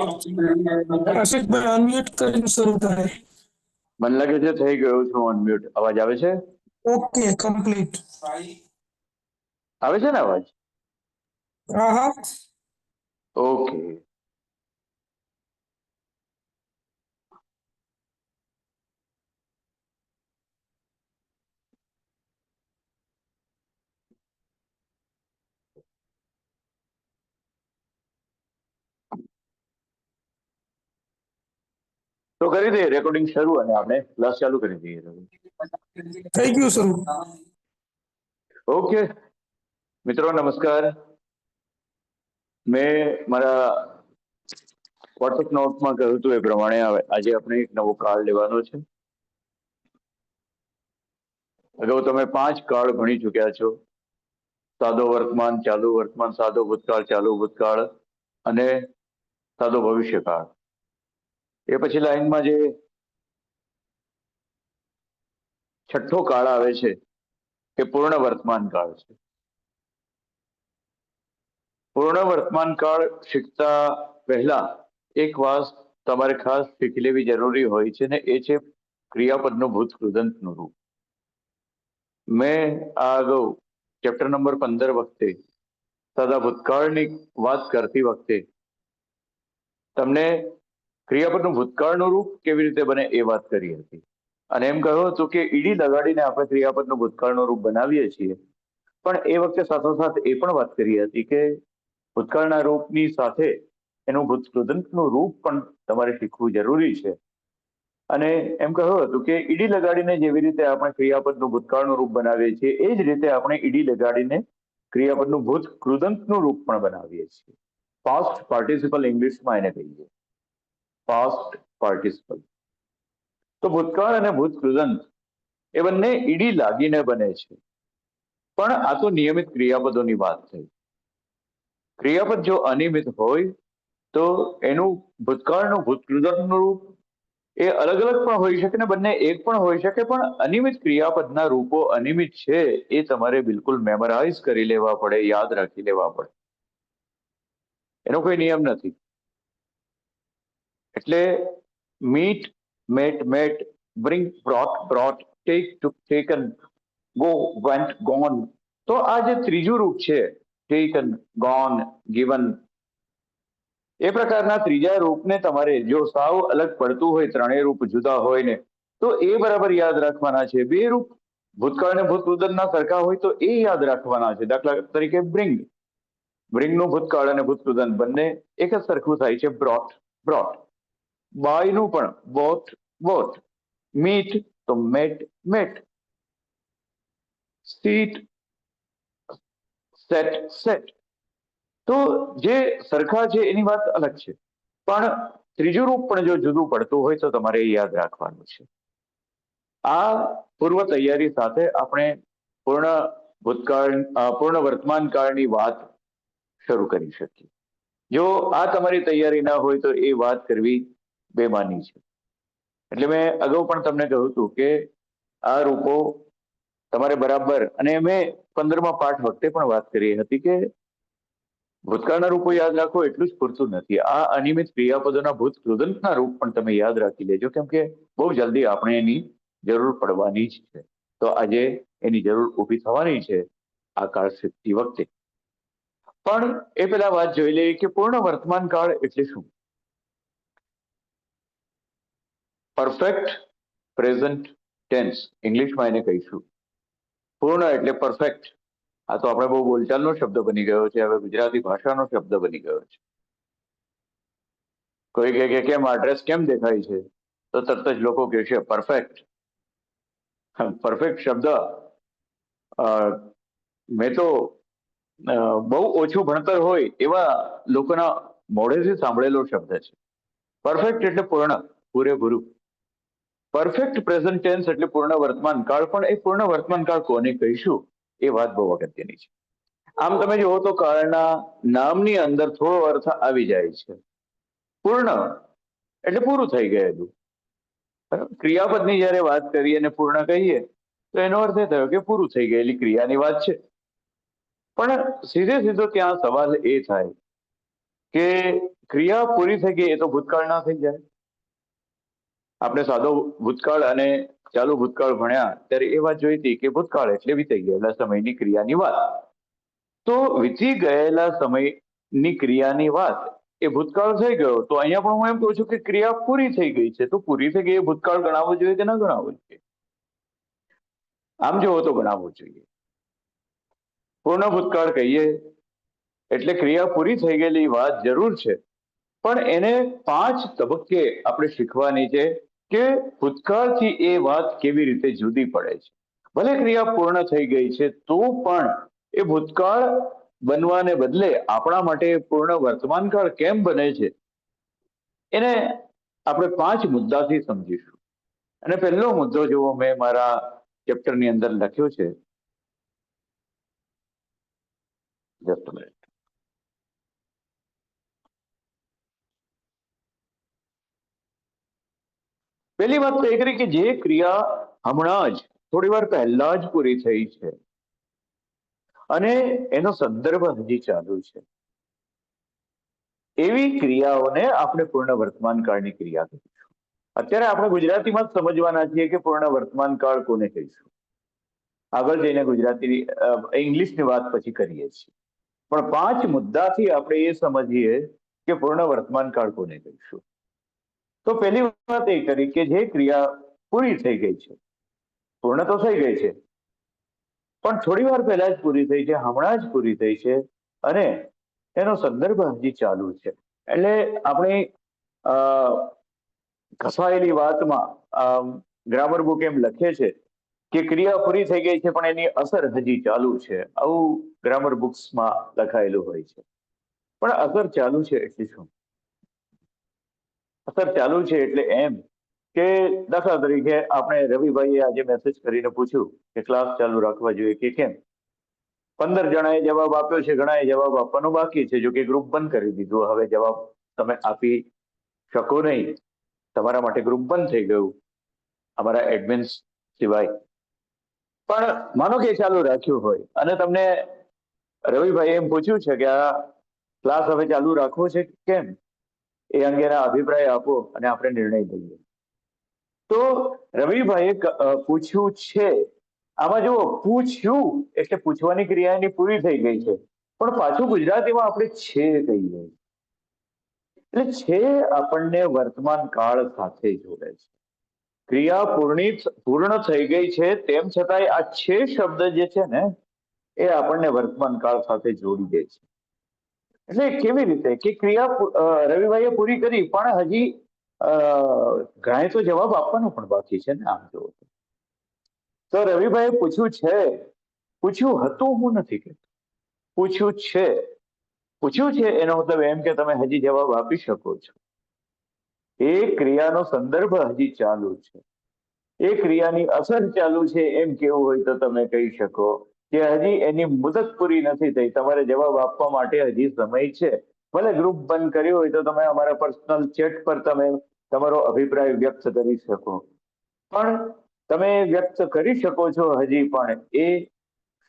આશિકભાઈ unmute કરીને શરૂ થાય. મને લાગે છે થઈ ગયો છું અનમ્યુટ. અવાજ આવે છે? Okay, complete. આવે છે ને અવાજ? હા હા. ઓકે. તો કરી દઈએ રેકોર્ડિંગ શરૂ અને આપણે ક્લાસ ચાલુ કરી દઈએ. થઈ ગયું શરૂ. ઓકે મિત્રો નમસ્કાર. મેં મારા વોટ્સએપ નોટમાં કહ્યું હતું એ પ્રમાણે આજે આપણે એક નવો કાર્ડ લેવાનો છે. અગાઉ તમે 5 કાર્ડ ભણી ચૂક્યા છો. સાદો વર્તમાન, ચાલુ વર્તમાન, સાદો ભૂતકાળ, ચાલુ ભૂતકાળ અને સાદો ભવિષ્યકાળ. એ પછી લાઈનમાં જે છઠ્ઠો કાળ આવે છે એ પૂર્ણ વર્તમાન કાળ છે. પૂર્ણ વર્તમાન કાળ શીખતા પહેલા એક વાત તમારે ખાસ શીખી લેવી જરૂરી હોય છે ને એ છે ક્રિયાપદનું ભૂત કૃદંતનું રૂપ. મેં આ અગાઉ ચેપ્ટર નંબર 15 વખતે સાદા ભૂતકાળની વાત કરતી વખતે તમને ક્રિયાપદનું ભૂતકાળનું રૂપ કેવી રીતે બને એ વાત કરી હતી અને એમ કહ્યું હતું કે ઈડી લગાડીને આપણે ક્રિયાપદનું ભૂતકાળનું રૂપ બનાવીએ છીએ. પણ એ વખતે સાથોસાથ એ પણ વાત કરી હતી કે ભૂતકાળના રૂપની સાથે એનું ભૂતકૃદંતનું રૂપ પણ તમારે શીખવું જરૂરી છે. અને એમ કહ્યું હતું કે ઈડી લગાડીને જેવી રીતે આપણે ક્રિયાપદનું ભૂતકાળનું રૂપ બનાવીએ છીએ એ જ રીતે આપણે ઈડી લગાડીને ક્રિયાપદનું ભૂતકૃદંતનું રૂપ પણ બનાવીએ છીએ. પાસ્ટ પાર્ટિસિપલ ઇંગ્લિશમાં એને કહીએ, પાસ્ટ પાર્ટિસિપલ. તો ભૂતકાળ અને ભૂતકૃદંત એ બંને ઈડી લાગીને બને છે. પણ આ તો નિયમિત ક્રિયાપદોની વાત થઈ. ક્રિયાપદ જો અનિયમિત હોય તો એનું ભૂતકાળનું ભૂતકૃદંતનું રૂપ એ અલગ અલગ પણ હોઈ શકે ને બંને એક પણ હોઈ શકે. પણ અનિયમિત ક્રિયાપદના રૂપો અનિયમિત છે એ તમારે બિલકુલ મેમરાઇઝ કરી લેવા પડે, યાદ રાખી લેવા પડે. એનો કોઈ નિયમ નથી. એટલે meet, met, met, bring, brought, brought, take, took, taken, go, went, gone. તો આ જે ત્રીજું રૂપ છે ટેકન, ગોન, ગિવન, એ પ્રકારના ત્રીજા રૂપને તમારે જો સાવ અલગ પડતું હોય, ત્રણેય રૂપ જુદા હોય ને તો એ બરાબર યાદ રાખવાના છે. બે રૂપ ભૂતકાળ અને ભૂતકૃદંતના સરખા હોય તો એ યાદ રાખવાના છે. દાખલા તરીકે બ્રિંગ, બ્રિંગનું ભૂતકાળ અને ભૂતકૃદંત બંને એક જ સરખું થાય છે, બ્રોટ, બ્રોટ. બાયનું પણ બોટ, બોટ. મીટ તો met, met. Sit, sat, sat. તો જે સરખા છે એની વાત અલગ છે, પણ ત્રીજું રૂપ પણ જો જુદું પડતું હોય તો તમારે યાદ રાખવાનું છે. આ પૂર્વ તૈયારી સાથે આપણે પૂર્ણ વર્તમાન કાળની વાત શરૂ કરી શકીએ. જો આ તમારી તૈયારી ના હોય તો એ વાત કરવી બેમાની છે. એટલે મેં અગાઉ પણ તમને કહ્યું હતું કે આ રૂપો તમારે બરાબર, અને મેં 15મા પાઠ વખતે પણ વાત કરી હતી કે ભૂતકાળના રૂપો યાદ રાખો એટલું જ પૂરતું નથી. આ અનિયમિત ક્રિયાપદોના ભૂતકૃદંતના રૂપ પણ તમે યાદ રાખી લેજો, કેમ કે બહુ જલ્દી આપણે એની જરૂર પડવાની જ છે. તો આજે એની જરૂર ઊભી થવાની છે આ કાળ શીખતી વખતે. પણ એ પેલા વાત જોઈ લઈએ કે પૂર્ણ વર્તમાન કાળ એટલે શું. પરફેક્ટ પ્રેઝન્ટ ટેન્સ ઇંગ્લિશમાં એને કહીશું. પૂર્ણ એટલે પરફેક્ટ. આ તો આપણે બહુ બોલચાલનો શબ્દ બની ગયો છે, હવે ગુજરાતી ભાષાનો શબ્દ બની ગયો છે. કોઈ કહે કે કેમ આ ડ્રેસ કેમ દેખાય છે તો તરત જ લોકો કહે છે પરફેક્ટ. પરફેક્ટ શબ્દ મેં તો બહુ ઓછું ભણતર હોય એવા લોકોના મોઢેથી સાંભળેલો શબ્દ છે. પરફેક્ટ એટલે પૂર્ણ, પૂરેપૂરું. પરફેક્ટ પ્રેઝન્ટ ટેન્સ એટલે પૂર્ણ વર્તમાન કાળ. પણ એ પૂર્ણ વર્તમાન કાળ કોને કહીશું એ વાત બહુ અગત્યની છે. આમ તમે જુઓ તો કાળના નામની અંદર થોડો અર્થ આવી જાય છે. પૂર્ણ એટલે પૂરું થઈ ગયેલું. ક્રિયાપદની જયારે વાત કરીએ અને પૂર્ણ કહીએ તો એનો અર્થ એ થયો કે પૂરું થઈ ગયેલી ક્રિયાની વાત છે. પણ સીધે સીધો ત્યાં સવાલ એ થાય કે ક્રિયા પૂરી થઈ ગઈ એ તો ભૂતકાળ ના થઈ જાય. આપણે સાદો ભૂતકાળ અને ચાલુ ભૂતકાળ ભણ્યા ત્યારે એ વાત જોઈ હતી કે ભૂતકાળ એટલે વીતી ગયેલા સમયની ક્રિયાની વાત. તો વીતી ગયેલા સમયની ક્રિયાની વાત એ ભૂતકાળ થઈ ગયો. તો અહીંયા પણ હું એમ કહું છું કે ક્રિયા પૂરી થઈ ગઈ છે. તો પૂરી થઈ ગઈ એ ભૂતકાળ ગણાવવો જોઈએ કે ના ગણાવવો જોઈએ? આમ જોવો તો ગણાવવો જોઈએ. પૂર્ણ ભૂતકાળ કહીએ એટલે ક્રિયા પૂરી થઈ ગયેલી વાત જરૂર છે, પણ એને 5 તબક્કે આપણે શીખવાની છે કે ભૂતકાળથી એ વાત કેવી રીતે જુદી પડે છે. ભલે ક્રિયા પૂર્ણ થઈ ગઈ છે તો પણ એ ભૂતકાળ બનવાને બદલે આપણા માટે પૂર્ણ વર્તમાનકાળ કેમ બને છે એને આપણે 5 મુદ્દાથી સમજીશું. અને પહેલો મુદ્દો જેવો મેં મારા ચેપ્ટરની અંદર લખ્યો છે, જસ્ટ મિનિટ. પહેલી વાત તો એ કરી કે જે ક્રિયા હમણાં જ થોડી વાર પહેલા જ પૂરી થઈ છે અને એનો સંદર્ભ હજી ચાલુ છે, એવી ક્રિયાઓને આપણે પૂર્ણ વર્તમાન કાળની ક્રિયા કહીશું. અત્યારે આપણે ગુજરાતીમાં જ સમજવાના છીએ કે પૂર્ણ વર્તમાન કાળ કોને કહીશું. આગળ જઈને ગુજરાતી ઇંગ્લિશની વાત પછી કરીએ છીએ, પણ 5 મુદ્દાથી આપણે એ સમજીએ કે પૂર્ણ વર્તમાન કાળ કોને કહીશું. તો પહેલી વાત એ કરી કે જે ક્રિયા પૂરી થઈ ગઈ છે, પૂર્ણ તો થઈ ગઈ છે પણ થોડી વાર પહેલા જ પૂરી થઈ છે, હમણાં જ પૂરી થઈ છે અને એનો સંદર્ભ હજી ચાલુ છે. એટલે આપણે ઘસાયેલી વાતમાં ગ્રામર બુક એમ લખે છે કે ક્રિયા પૂરી થઈ ગઈ છે પણ એની અસર હજી ચાલુ છે. આવું ગ્રામર બુક્સમાં લખાયેલું હોય છે. પણ અસર ચાલુ છે એટલે શું? અસર ચાલુ છે એટલે એમ કે દાખલા તરીકે આપણે રવિભાઈએ આજે મેસેજ કરીને પૂછ્યું કે ક્લાસ ચાલુ રાખવા જોઈએ કે કેમ. 15 જણાએ જવાબ આપ્યો છે, ઘણાએ જવાબ આપવાનો બાકી છે. જો કે ગ્રુપ બંધ કરી દીધું, હવે જવાબ તમે આપી શકો નહીં, તમારા માટે ગ્રુપ બંધ થઈ ગયું અમારા એડમિન્સ સિવાય. પણ માનો કે ચાલુ રાખ્યું હોય અને તમને રવિભાઈ એમ પૂછ્યું છે કે આ ક્લાસ હવે ચાલુ રાખવો છે કેમ, એ અંગેના અભિપ્રાય આપો અને આપણે નિર્ણય લઈએ. તો રવિભાઈએ પૂછ્યું છે, આમાં જુઓ પૂછ્યું એટલે પૂછવાની ક્રિયા એની પૂરી થઈ ગઈ છે, પણ પાછું ગુજરાતીમાં આપણે છે કહીએ એટલે છે આપણને વર્તમાન કાળ સાથે જોડે છે. ક્રિયા પૂર્ણ થઈ ગઈ છે તેમ છતાંય આ છે શબ્દ જે છે ને એ આપણને વર્તમાન કાળ સાથે જોડી દે છે. એટલે કેવી રીતે કે ક્રિયા રવિભાઈએ પૂરી કરી પણ હજી ઘણાએ તો જવાબ આપવાનો પણ બાકી છે ને. આમ જોવો તો રવિભાઈએ પૂછ્યું છે, પૂછ્યું હતું હું નથી કહેતો, પૂછ્યું છે. પૂછ્યું છે એનો મતલબ એમ કે તમે હજી જવાબ આપી શકો છો. એ ક્રિયાનો સંદર્ભ હજી ચાલુ છે, એ ક્રિયાની અસર ચાલુ છે એમ કેવું હોય તો તમે કહી શકો કે હજી એની મુદત પૂરી નથી થઈ, તમારે જવાબ આપવા માટે હજી સમય છે. ભલે ગ્રુપ બંધ કર્યું હોય તો તમે અમારા પર્સનલ ચેટ પર તમે તમારો અભિપ્રાય વ્યક્ત કરી શકો, પણ તમે વ્યક્ત કરી શકો છો હજી પણ એ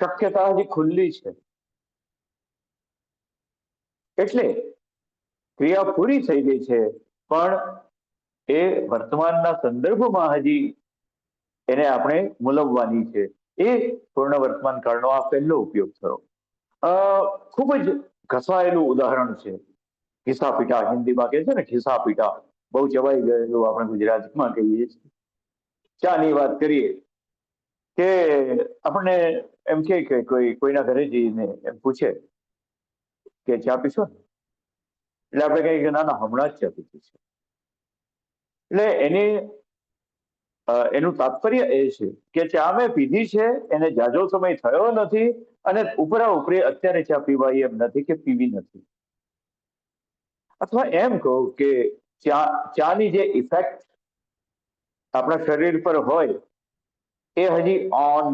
શક્યતા હજી ખુલ્લી છે. એટલે ક્રિયા પૂરી થઈ ગઈ છે પણ એ વર્તમાનના સંદર્ભમાં હજી એને આપણે મૂલવવાની છે. એ પૂર્ણ વર્તમાન કાળનો આ પહેલો ઉપયોગ થયો. ખૂબ જ ઘસાયેલું ઉદાહરણ છે ખિસ્સા પીટા, હિન્દીમાં કહે છે ને ખિસ્સા પીટા, બહુ ચવાઈ ગયેલું આપણે ગુજરાતીમાં કહીએ છીએ. ચાની વાત કરીએ કે આપણને એમ કે કોઈના ઘરે જઈને એમ પૂછે કે ચા પીશો ને, એટલે આપણે કહીએ કે ના ના હમણાં જ ચા પીધી છે. એટલે એનું તાત્પર્ય એ છે કે ચા મેં પીધી છે, એને જાજો સમય થયો નથી અને ઉપરા ઉપરી અત્યારે ચા પીવાય એમ નથી કે પીવી નથી. અથવા એમ કહું કે ચાની જે ઇફેક્ટ આપણા શરીર પર હોય એ હજી ઓન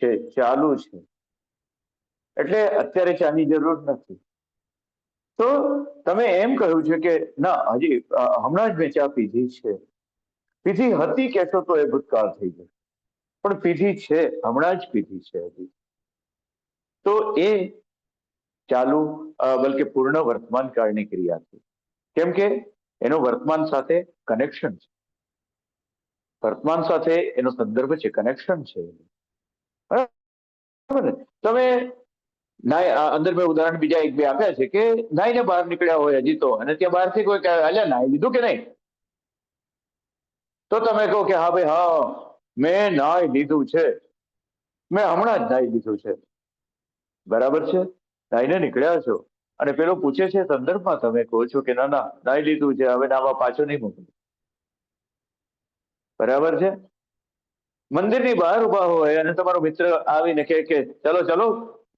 છે, ચાલુ છે, એટલે અત્યારે ચાની જરૂર નથી. તો તમે એમ કહ્યું છે કે ના હજી હમણાં જ મેં ચા પીધી છે. પીધી હતી કહેશો તો એ ભૂતકાળ થઈ જશે, પણ પીધી છે, હમણાં જ પીધી છે હજી, તો એ ચાલુ બલકે પૂર્ણ વર્તમાન કાળની ક્રિયા છે. કેમ કે એનો વર્તમાન સાથે કનેક્શન છે, વર્તમાન સાથે એનો સંદર્ભ છે, કનેક્શન છે. બરાબર ને? તમે અંદર મેં ઉદાહરણ બીજા એક બે આપ્યા છે કે નાઈને બહાર નીકળ્યા હોય હજી તો, અને ત્યાં બહારથી કોઈ કહે અલ્યા નાઈ લીધું કે નહીં, તો તમે કહો કે હા ભાઈ હા મેં નાઈ લીધું છે, મેં હમણાં જ નાઈ લીધું છે. બરાબર છે? નાઈને નીકળ્યા છો અને પેલો પૂછે છે સંદર્ભમાં, તમે કહો છો કે ના ના નાઈ લીધું છે, હવે નાવા પાછો નહીં મોકલું. બરાબર છે? મંદિરની બહાર ઉભા હોય અને તમારો મિત્ર આવીને કહે કે ચલો ચલો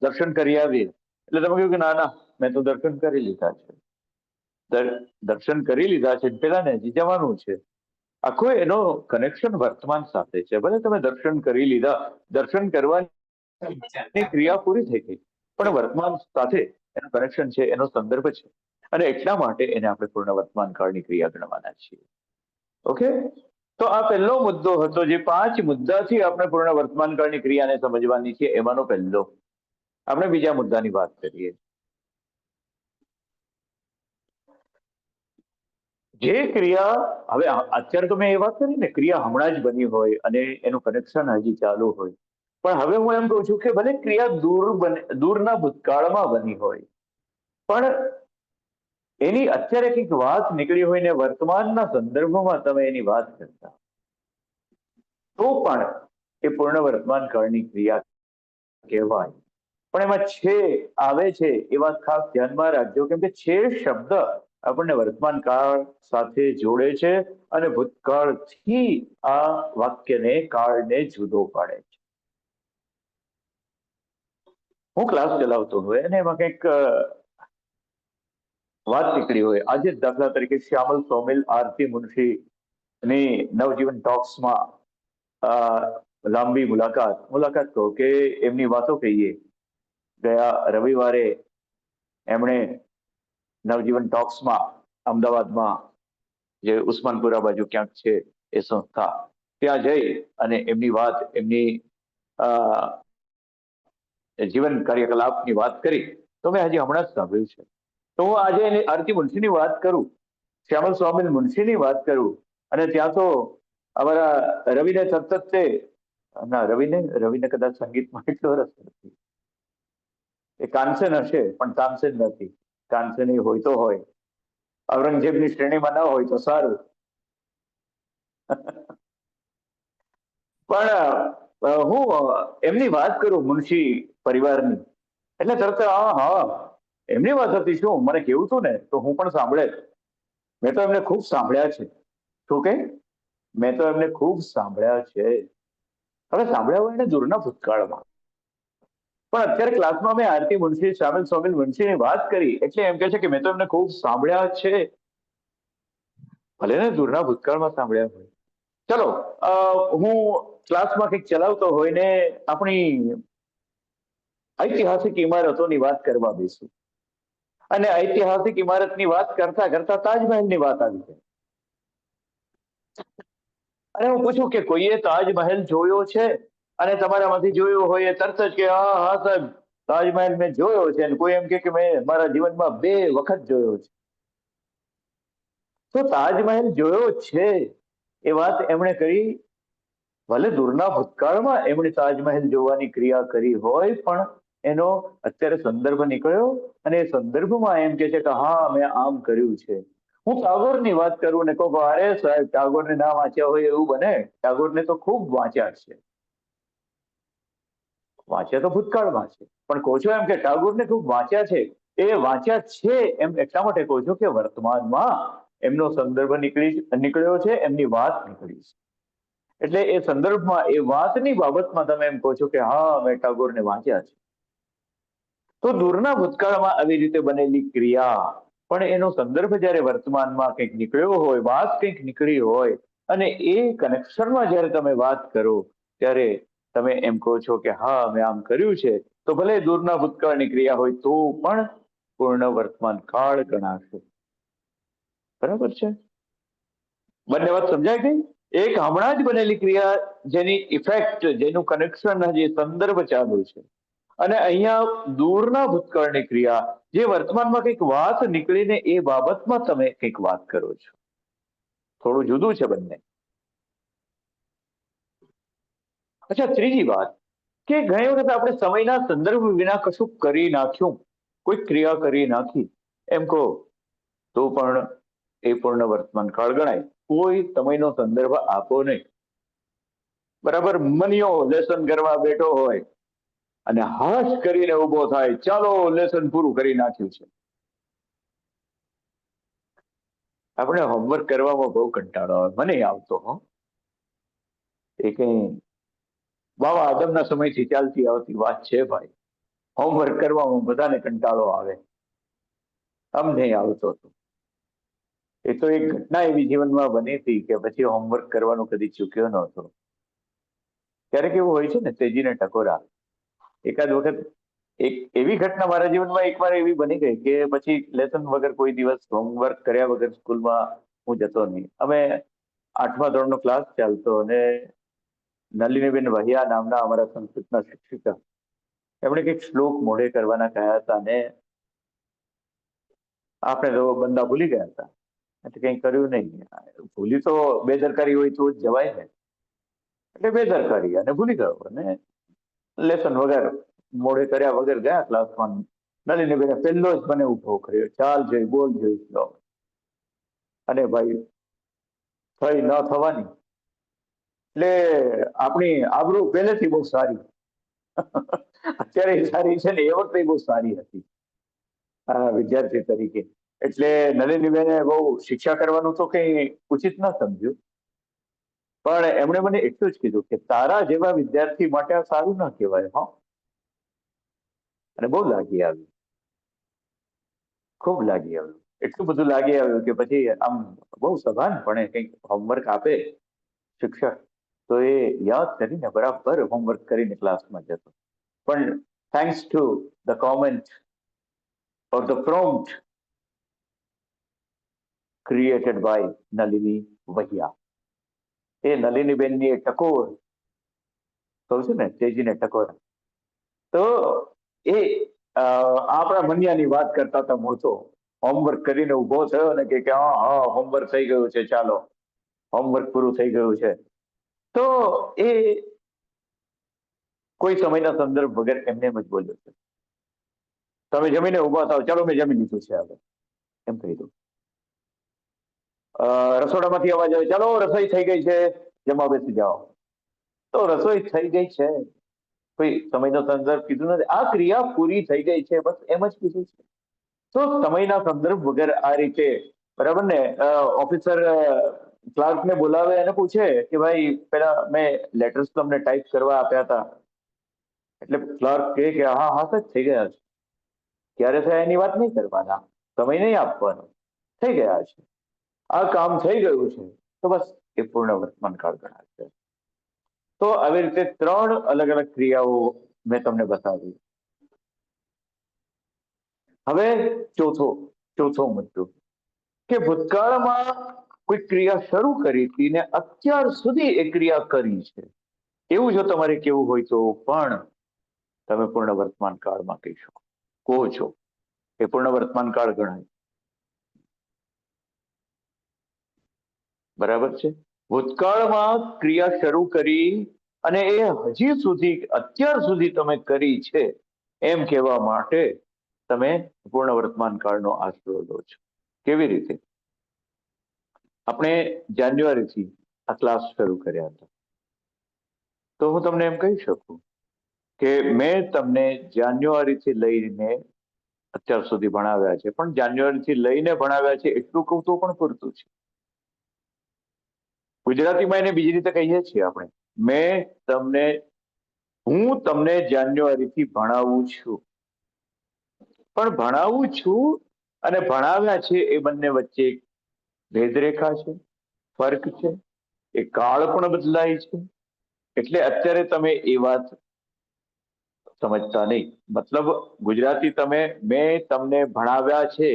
દર્શન કરી આવીએ, એટલે તમે કહ્યું કે ના ના મેં તો દર્શન કરી લીધા છે. દર્શન કરી લીધા છે, પેલાને હજી જવાનું છે. આખો એનો કનેક્શન વર્તમાન સાથે છે. ભલે તમે દર્શન કરી લીધા, દર્શન કરવાની ક્રિયા પૂરી થઈ ગઈ, પણ વર્તમાન સાથે એનું કનેક્શન છે, એનો સંદર્ભ છે, અને એટલા માટે એને આપણે પૂર્ણ વર્તમાન કાળની ક્રિયા ગણવાના છીએ. ઓકે, તો આ પહેલો મુદ્દો હતો, જે 5 મુદ્દાથી આપણે પૂર્ણ વર્તમાન કાળની ક્રિયાને સમજવાની છે, એમાંનો પહેલો. આપણે બીજા મુદ્દાની વાત કરીએ. જે ક્રિયા, હવે અત્યારે તો મેં એ વાત કરી ને, ક્રિયા હમણાં જ બની હોય અને એનું કનેક્શન હજી ચાલુ હોય, પણ હવે હું એમ કહું છું કે ભલે ક્રિયા દૂરના ભૂતકાળમાં બની હોય, પણ એની અત્યારે કંઈક વાત નીકળી હોય ને વર્તમાનના સંદર્ભમાં તમે એની વાત કરતા, તો પણ એ પૂર્ણ વર્તમાન કાળની ક્રિયા કહેવાય. પણ એમાં છે આવે છે એ વાત ખાસ ધ્યાનમાં રાખજો, કેમ કે છે શબ્દ આપણને વર્તમાન કાળ સાથે જોડે છે અને ભૂતકાળથી આ વાક્યને, કાળને જુદો પાડે છે. હું ક્લાસ ચલાવતો હોય અને એમાં કંઈક વાત નીકળી હોય, આજે દાખલા તરીકે શ્યામલ સોમિલ આરતી મુનશી નવજીવન ટોક્સમાં લાંબી મુલાકાત કહો કે એમની વાતો કહીએ. ગયા રવિવારે એમણે નવજીવન ટોક્સમાં અમદાવાદમાં, જે ઉસ્માનપુરા બાજુ ક્યાંક છે એ સંસ્થા, ત્યાં જઈ અને એમની વાત, એમની જીવન કાર્યકલાપની વાત કરી, તો મેં હજી હમણાં જ સાંભળ્યું છે. તો હું આજે આરતી મુનશીની વાત કરું, શ્યામલ સ્વામી મુનશીની વાત કરું, અને ત્યાં તો અમારા રવિને સતત ના રવિને કદાચ સંગીતમાં એટલો રસ નથી. એ કાંસન હશે પણ તાનસેન નથી. કાંસન હોય તો હોય, ઔરંગઝેબની શ્રેણીમાં ના હોય તો સારું. પણ હું એમની વાત કરું મુનશી પરિવારની, એટલે તરત હા એમની વાત હતી, શું મને કેવું હતું ને તો હું પણ સાંભળે. મેં તો એમને ખૂબ સાંભળ્યા છે. શું કે મેં તો એમને ખૂબ સાંભળ્યા છે. હવે સાંભળ્યા હોય ને દૂરના ભૂતકાળમાં, પણ અત્યારે ક્લાસમાં મેં આરતી મુનશી, શ્યામલ સોમિલ મુનશીની વાત કરી, એટલે એમ કે છે કે મેં તો એમને ખૂબ સાંભળ્યા છે. ભલે ને દૂરના ભૂતકાળમાં સાંભળ્યા હોય. ચલો, હું ક્લાસમાં કંઈક ચલાવતો હોય ને આપણી ઐતિહાસિક ઇમારતોની વાત કરવા બેસું, અને ઐતિહાસિક ઇમારતની વાત કરતા કરતા તાજમહેલની વાત આવી જાય, અને હું પૂછું કે કોઈએ તાજમહેલ જોયો છે, અને તમારામાંથી જોયો હોય એ તરત જ કે હા હા સાહેબ તાજમહેલ મેં જોયો છે, અને કોઈ એમ કે મેં મારા જીવનમાં 2 વખત જોયો છે. તો તાજમહેલ જોયો છે એ વાત એમણે કરી, ભલે દૂરના ભૂતકાળમાં એમણે તાજમહેલ જોવાની ક્રિયા કરી હોય, પણ એનો અત્યારે સંદર્ભ નીકળ્યો, અને એ સંદર્ભમાં એમ કે છે કે હા મેં આમ કર્યું છે. હું ટાગોરની વાત કરું ને કહું અરે સાહેબ ટાગોરને ના વાંચ્યા હોય એવું બને? ટાગોરને તો ખૂબ વાંચ્યા છે. વાંચ્યા તો ભૂતકાળમાં છે, પણ કહો છો એમ કે ટાગોરને ખૂબ વાંચ્યા છે, એ વાંચ્યા છે એમ એટલા માટે કહો છો કે વર્તમાનમાં એમનો સંદર્ભ નીકળ્યો છે, એમની વાત નીકળી છે. એટલે એ સંદર્ભમાં, એ વાતની બાબતમાં તમે એમ કહો છો કે હા મેં ટાગોરને વાંચ્યા છે. તો દૂરના ભૂતકાળમાં આવી રીતે બનેલી ક્રિયા, પણ એનો સંદર્ભ જ્યારે વર્તમાનમાં કંઈક નીકળ્યો હોય, વાત કંઈક નીકળી હોય, અને એ કનેક્શનમાં જ્યારે તમે વાત કરો, ત્યારે તમે એમ કહો છો કે હા મેં આમ કર્યું છે, તો ભલે દૂરના ભૂતકાળની ક્રિયા હોય તો પણ પૂર્ણ વર્તમાન કાળ ગણાશે. બરાબર છે? બંને વાત સમજાય ગઈ? એક હમણાં જ બનેલી ક્રિયા, જેની ઇફેક્ટ, જેનું કનેક્શન, જે સંદર્ભ ચાલુ છે, અને અહીંયા દૂરના ભૂતકાળની ક્રિયા, જે વર્તમાનમાં કંઈક વાત નીકળીને એ બાબતમાં તમે કંઈક વાત કરો છો. થોડું જુદું છે બંને. અચ્છા, ત્રીજી વાત કે ઘણી વખત આપણે સમયના સંદર્ભ વિના કશું કરી નાખ્યું, કોઈ ક્રિયા કરી નાખી એમ કહો તો પણ એ પૂર્ણ વર્તમાન કાળ ગણાય. કોઈ સમયનો સંદર્ભ આપો નહીં. બરાબર, મનિયો લેસન કરવા બેઠો હોય અને હાશ કરીને ઉભો થાય, ચાલો લેસન પૂરું કરી નાખ્યું છે. આપણે હોમવર્ક કરવામાં બહુ કંટાળો આવે, મને આવતો હો. એ કઈ બાબા આદમના સમયથી ચાલતી આવતી વાત છે ભાઈ. હોમવર્ક કરવામાં બધાને કંટાળો આવે, અમને આવતો હતો. એ તો એક ઘટના એવી જીવનમાં બની હતી કે પછી હોમવર્ક કરવાનું કદી ચૂક્યો નહોતો. ક્યારેક એવું હોય છે ને, તેજીને ટકોરા. એકાદ વખત એક એવી ઘટના મારા જીવનમાં એકવાર એવી બની ગઈ કે પછી લેસન વગર કોઈ દિવસ હોમવર્ક કર્યા વગર સ્કૂલમાં હું જતો નહીં. અમે 8મા ધોરણનો ક્લાસ ચાલતો અને નલિનીબેન વહિયા નામના અમારા સંસ્કૃતના શિક્ષિકા, એમણે કંઈક શ્લોક મોઢે કરવાના કહ્યા હતા અને આપણે તો બંદા ભૂલી ગયા હતા, એટલે કંઈ કર્યું નહીં. ભૂલી તો બેદરકારી હોય તો જ જવાય ને, એટલે બેદરકારી અને ભૂલી ગયો અને લેસન વગર મોઢે કર્યા વગર ગયા ક્લાસમાં. નલિનીબેને પહેલો જ મને ઉભો કર્યો, ચાલ જઈ બોલ જોઈ શ્લોક. અને ભાઈ થઈ ન થવાની, એટલે આપણી આબરૂ પહેલેથી બહુ સારી, અત્યારે સારી છે ને, એ વખતે બહુ સારી હતી વિદ્યાર્થી તરીકે. એટલે નલિનીબેને બહુ શિક્ષા કરવાનું તો કઈ ઉચિત ન સમજ્યું, પણ એમણે મને એટલું જ કીધું કે તારા જેવા વિદ્યાર્થી માટે આ સારું ના કહેવાય. હા, અને બહુ લાગી આવ્યું, ખૂબ લાગી આવ્યું. એટલું બધું લાગી આવ્યું કે પછી આમ બહુ સભાનપણે કંઈક હોમવર્ક આપે શિક્ષક તો એ યાદ કરીને બરાબર હોમવર્ક કરીને ક્લાસમાં જતો. પણ thanks to the comment or the prompt created by Nalini Vahiya, એ નલિનીબેનની એ ટકોર કહું છું ને, તેજીને ટકોર, તો એ આપણા મનિયાની વાત કરતા હતા. મોટો હોમવર્ક કરીને ઉભો થયો ને કે હા હા હોમવર્ક થઈ ગયું છે, ચાલો હોમવર્ક પૂરું થઈ ગયું છે. તો એ કોઈ સમયના સંદર્ભ વગર એમને એમ જ બોલ્યો છે. તમે જમીને ઉભા થાવ, ચાલો મેં જમી લીધું છે હવે, એમ કહી દઉં. રસોડામાંથી અવાજ આવે, ચાલો રસોઈ થઈ ગઈ છે, જમવા બેસી જાઓ. તો રસોઈ થઈ ગઈ છે, કોઈ સમયનો સંદર્ભ કીધું નથી. આ ક્રિયા પૂરી થઈ ગઈ છે, બસ એમ જ કીધું છે. તો સમયના સંદર્ભ વગર આ રીતે, બરાબર ને, ઓફિસર ક્લાર્કને બોલાવે અને પૂછે કે ભાઈ પેલા મેં લેટર્સ તમને ટાઈપ કરવા આપ્યા હતા, એટલે ક્લાર્ક કહે કે હા હા સર થઈ ગયા છે. ક્યારે થયા એની વાત નહીં કરવાના, સમય નહીં આપવાનો, થઈ ગયા છે, આ કામ થઈ ગયું છે, તો બસ એ પૂર્ણ વર્તમાન કાળ ગણાશે. તો આવી રીતે 3 અલગ અલગ ક્રિયાઓ મેં તમને બતાવી. હવે ચોથો મુદ્દો કે ભૂતકાળમાં કોઈ ક્રિયા શરૂ કરી હતી ને અત્યાર સુધી એ ક્રિયા કરી છે, એવું જો તમારે કેવું હોય તો પણ તમે પૂર્ણ વર્તમાન કાળમાં કહી શકો, કહો છો એ પૂર્ણ વર્તમાન કાળ ગણાય. બરાબર છે. ભૂતકાળમાં ક્રિયા શરૂ કરી અને એ હજી સુધી અત્યાર સુધી તમે કરી છે એમ કહેવા માટે તમે પૂર્ણ વર્તમાન કાળનો આશરો લો છો. કેવી રીતે? આપણે જાન્યુઆરીથી આ ક્લાસ શરૂ કર્યા હતા, તો હું તમને એમ કહી શકું કે મેં તમને જાન્યુઆરીથી લઈને અત્યાર સુધી ભણાવ્યા છે, પણ જાન્યુઆરીથી લઈને ભણાવ્યા છે એટલું કહું તો પણ પૂરતું છે. ગુજરાતીમાં એને બીજી રીતે કહીએ છીએ આપણે, હું તમને જાન્યુઆરીથી ભણાવું છું, પણ ભણાવું છું અને ભણાવ્યા છે એ બંને વચ્ચે એક ભેદરેખા છે, ફર્ક છે, એ કાળ પણ બદલાય છે. એટલે અત્યારે તમે એ વાત સમજતા નહીં. મતલબ ગુજરાતી મેં તમને ભણાવ્યા છે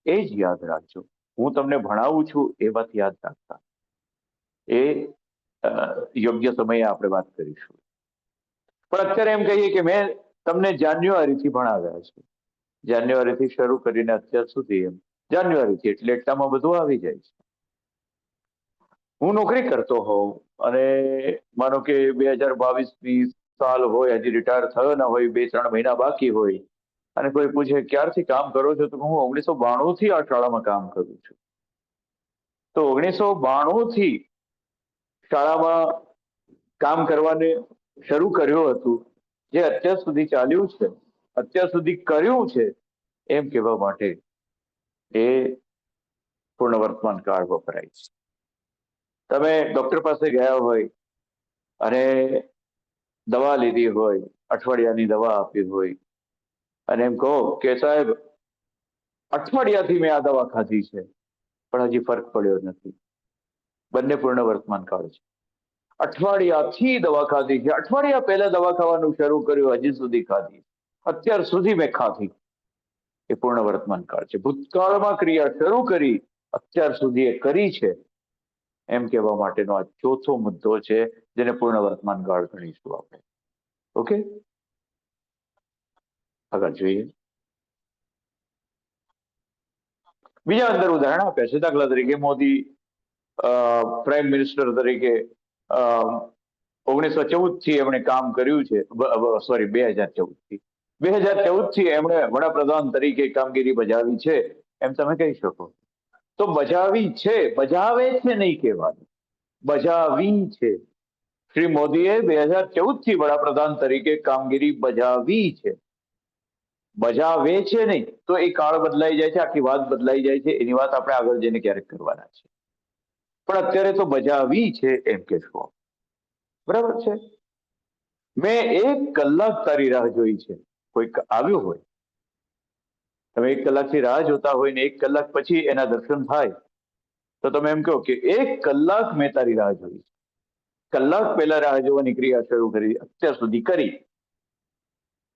એ જ યાદ રાખજો, હું તમને ભણાવું છું એ વાત યાદ રાખતા. એ યોગ્ય સમયે આપણે વાત કરીશું. પણ અત્યારે એમ કહીએ કે મેં તમને જાન્યુઆરીથી ભણાવ્યા છે, જાન્યુઆરીથી શરૂ કરીને અત્યાર સુધી એમ જાન્યુઆરીથી એટલે એટલામાં બધું આવી જાય છે. હું નોકરી કરતો હોઉં અને માનો કે 2022 સાલ હોય, હજી રિટાયર થયો ના હોય, 2-3 મહિના બાકી હોય, અને કોઈ પૂછે ક્યારથી કામ કરો છો, તો હું 1992 થી આ શાળામાં કામ કરું છું. તો 1992 થી શાળામાં કામ કરવાને શરૂ કર્યું હતું, જે અત્યાર સુધી ચાલ્યું છે, અત્યાર સુધી કર્યું છે, એમ કહેવા માટે એ પૂર્ણ વર્તમાન કાળ વપરાય છે. તમે ડોક્ટર પાસે ગયા હોય અને દવા લીધી હોય, અઠવાડિયાની દવા આપી હોય, અને એમ કહો કે સાહેબ અઠવાડિયાથી મેં આ દવા ખાધી છે પણ હજી ફરક પડ્યો નથી. બંને પૂર્ણ વર્તમાન કાળ છે. અઠવાડિયાથી દવા ખાધી છે, અઠવાડિયા પહેલા દવા ખાવાનું શરૂ કર્યું, હજી સુધી ખાધી, અત્યાર સુધી મેં ખાધી, એ પૂર્ણ વર્તમાન કાળ છે. ભૂતકાળમાં ક્રિયા શરૂ કરી, અત્યાર સુધી એ કરી છે, એમ કહેવા માટેનો આ ચોથો મુદ્દો છે, જેને પૂર્ણ વર્તમાન કાળ ગણીશું આપણે. ઓકે, આગળ જોઈએ. બીજા અંદર ઉદાહરણ આપ્યા છે. દાખલા તરીકે મોદી પ્રાઇમ મિનિસ્ટર તરીકે 1914 થી એમણે કામ કર્યું છે, સોરી 2014 થી 2014 થી એમણે વડાપ્રધાન તરીકે કામગીરી બજાવી છે, એમ તમે કહી શકો. તો બજાવી છે, બજાવે છે નહીં કહેવાનું, બજાવી છે. શ્રી મોદીએ 2014 થી વડાપ્રધાન તરીકે કામગીરી બજાવી છે, બજાવે છે નહીં. તો એ કાળ બદલાઈ જાય છે, આખી વાત બદલાઈ જાય છે. એની વાત આપણે આગળ જઈને ક્યારેક કરવાના છે, પણ અત્યારે તો બજાવી છે એમ કહેશો. બરાબર છે. મેં 1 કલાક તારી રાહ જોઈ છે. કોઈક આવ્યું હોય, તમે 1 કલાકથી રાહ જોતા હોય ને 1 કલાક પછી એના દર્શન થાય, તો તમે એમ કહો કે 1 કલાક મેં તારી રાહ જોઈ છે. કલાક પહેલા રાહ જોવાની ક્રિયા શરૂ કરી, અત્યાર સુધી કરી,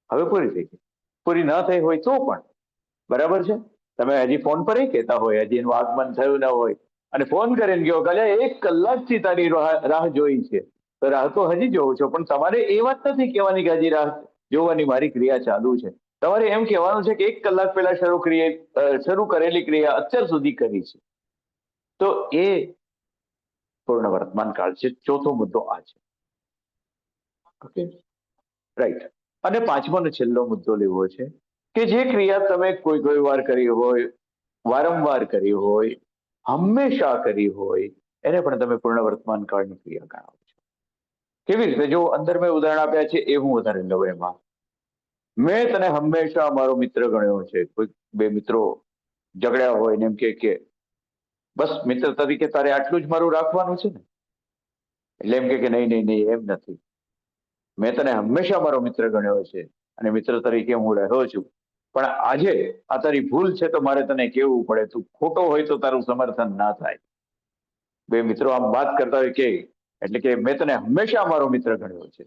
હવે પૂરી થઈ ગઈ. પૂરી ન થઈ હોય તો પણ બરાબર છે. તમે હજી ફોન પર કહેતા હોય, હજી એનું આગમન થયું ન હોય, અને ફોન કરીને કહો કે 1 કલાકથી તારી રાહ જોઈ છે, તો રાહ તો હજી જોઉં છો, પણ તમારે એ વાત નથી કહેવાની કે હજી રાહ જોવાની મારી ક્રિયા ચાલુ છે. તમારે એમ કહેવાનું છે કે 1 કલાક પહેલા શરૂ કરેલી ક્રિયા અત્યાર સુધી કરી છે. તો એ પૂર્ણ વર્તમાન કાળ છે. ચોથો મુદ્દો આ છે. Okay, right. અને પાંચમો અને છેલ્લો મુદ્દો લેવો છે કે જે ક્રિયા તમે કોઈ વાર કરી હોય, વારંવાર કરી હોય, હંમેશા કરી હોય, એને પણ તમે પૂર્ણ વર્તમાન કાળની ક્રિયા ગણાવો છો. કેવી રીતે? જો અંદર મેં ઉદાહરણ આપ્યા છે એ હું વધારે લઉં. એમાં મેં તને હંમેશા મારો મિત્ર ગણ્યો છે. કોઈ 2 મિત્રો ઝઘડ્યા હોય ને એમ કે બસ મિત્ર તરીકે તારે આટલું જ મારું રાખવાનું છે ને, એટલે એમ કે નહીં, એમ નથી. મેં તને હંમેશા મારો મિત્ર ગણ્યો છે અને મિત્ર તરીકે હું રહ્યો છું, પણ આજે આ તારી ભૂલ છે તો મારે તને કહેવું પડે. તું ખોટો હોય તો તારું સમર્થન ના થાય. 2 મિત્રો આમ વાત કરતા હોય કે, એટલે કે મેં તને હંમેશા મારો મિત્ર ગણ્યો છે.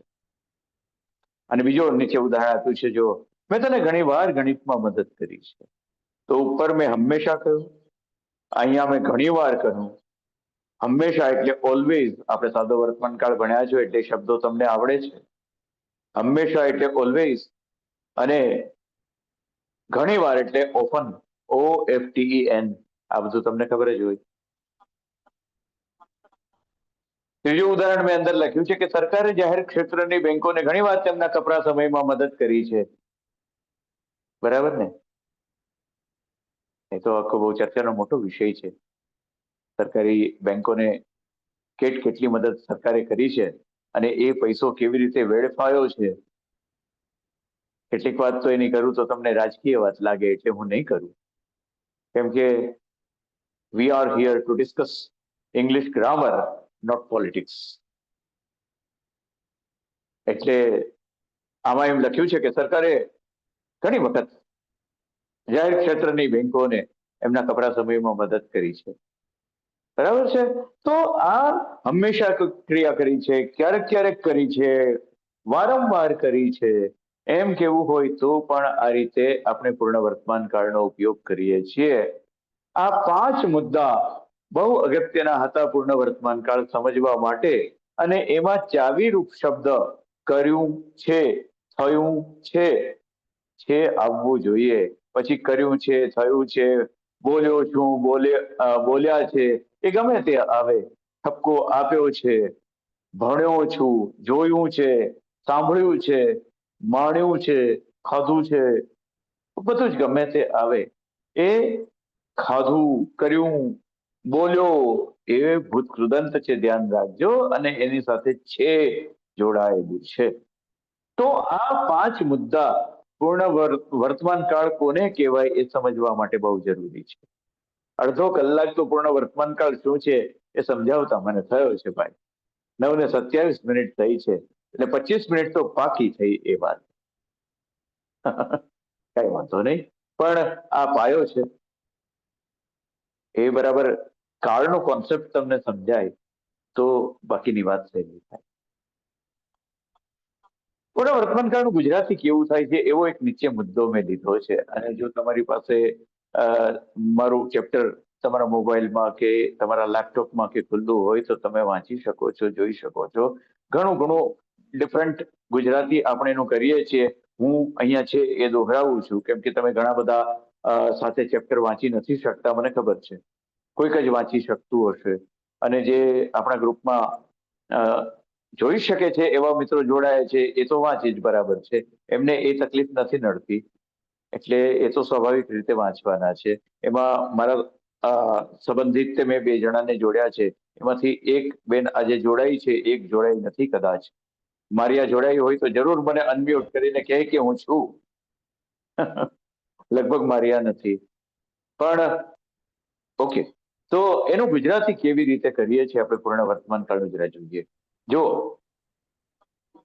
અને બીજો નીચે ઉદાહરણ આપ્યું છે, જો મેં તને ઘણી વાર ગણિતમાં મદદ કરી છે, તો ઉપર મેં હંમેશા કહ્યું, અહીંયા મેં ઘણી વાર કહ્યું. હંમેશા એટલે ઓલવેઝ. આપણે સાદો વર્તમાન કાળ ભણ્યા છો એટલે શબ્દો તમને આવડે છે. હંમેશા એટલે ઓલવેઝ, અને ઘણી વાર એટલે ઓફન, OFTEN. આ બધું તમને ખબર જ હોય. ત્રીજું ઉદાહરણ મેં અંદર લખ્યું છે કે સરકારે જાહેર ક્ષેત્રની બેંકોને ઘણી વાર તેમના કપરા સમયમાં મદદ કરી છે. બરાબર ને? એ તો આખો બહુ ચર્ચાનો મોટો વિષય છે. સરકારી બેંકોને કેટલી મદદ સરકારે કરી છે અને એ પૈસો કેવી રીતે વેડફાયો છે. કેટલીક વાત તો એની કરું તો તમને રાજકીય વાત લાગે, એટલે હું નહીં કરું. કેમ કે we are here to discuss English grammar, not politics. એટલે આમાં એમ લખ્યું છે કે સરકારે ઘણી વખત જાહેર ક્ષેત્રની બેંકોને એમના કપરા સમયમાં મદદ કરી છે. બરાબર છે? તો આ હંમેશા ક્રિયા કરી છે, ક્યારેક કરી છે, વારંવાર કરી છે, એમ કેવું હોય તો પણ આ રીતે આપણે પૂર્ણ વર્તમાન કાળનો ઉપયોગ કરીએ છીએ. આ 5 મુદ્દા બહુ અગત્યના હતા પૂર્ણ વર્તમાન કાળ સમજવા માટે, અને એમાં ચાવીરૂપ શબ્દ કર્યું છે થયું છે આવવું જોઈએ, પછી કર્યું છે, થયું છે, બોલ્યો છું, બોલ્યા છે, એ ગમે તે આવે. ઠપકો આપ્યો છે, ભણ્યો છું, જોયું છે, સાંભળ્યું છે, માણ્યું છે, ખાધું છે, બધું જ ગમે તે આવે. એ ખાધું, કર્યું, બોલ્યો એ ભૂતકૃદંત છે, ધ્યાન રાખજો, અને એની સાથે છે જોડાયેલું છે. તો આ 5 મુદ્દા પૂર્ણ વર્તમાન કાળ કોને કહેવાય એ સમજવા માટે બહુ જરૂરી છે. અડધો કલાક તો પૂર્ણ વર્તમાન કાળ શું છે એ સમજાવતા મને થયો છે ભાઈ. 9:27 થઈ છે, એટલે 25 મિનિટ તો પાકી થઈ એ વાત. કઈ વાંધો નહીં, પણ આ પાયો છે. એ બરાબર કાળનો કોન્સેપ્ટ તમને સમજાય તો બાકીની વાત સહેલી થાય. પૂર્ણ વર્તમાન કાળનું ગુજરાતી કેવું થાય છે એવો એક નીચે મુદ્દો મેં લીધો છે, અને જો તમારી પાસે મારું ચેપ્ટર તમારા મોબાઈલમાં કે તમારા લેપટોપમાં કે ખુલ્લું હોય તો તમે વાંચી શકો છો, જોઈ શકો છો. ઘણું ડિફરન્ટ ગુજરાતી આપણે એનું કરીએ છીએ. હું અહીંયા છે એ દોહરાવું છું કેમ કે તમે ઘણા બધા સાથે ચેપ્ટર વાંચી નથી શકતા, મને ખબર છે. કોઈક જ વાંચી શકતું હશે, અને જે આપણા ગ્રુપમાં જોઈ શકે છે એવા મિત્રો જોડાયા છે એ તો વાંચી જ બરાબર છે, એમને એ તકલીફ નથી નડતી, એટલે એ તો સ્વાભાવિક રીતે વાંચવાના છે. એમાં મારા સંબંધિત મેં 2 જણાને જોડ્યા છે, એમાંથી એક બેન આજે જોડાઈ છે, એક જોડાઈ નથી કદાચ. મારિયા જોડાઈ હોય તો જરૂર મને અનમ્યુટ કરીને કહે કે હું છું. લગભગ મારિયા નથી, પણ ઓકે. તો એનું ગુજરાતી કેવી રીતે કરીએ છીએ આપણે પૂર્ણ વર્તમાન કાળનું જરા જોઈએ. જો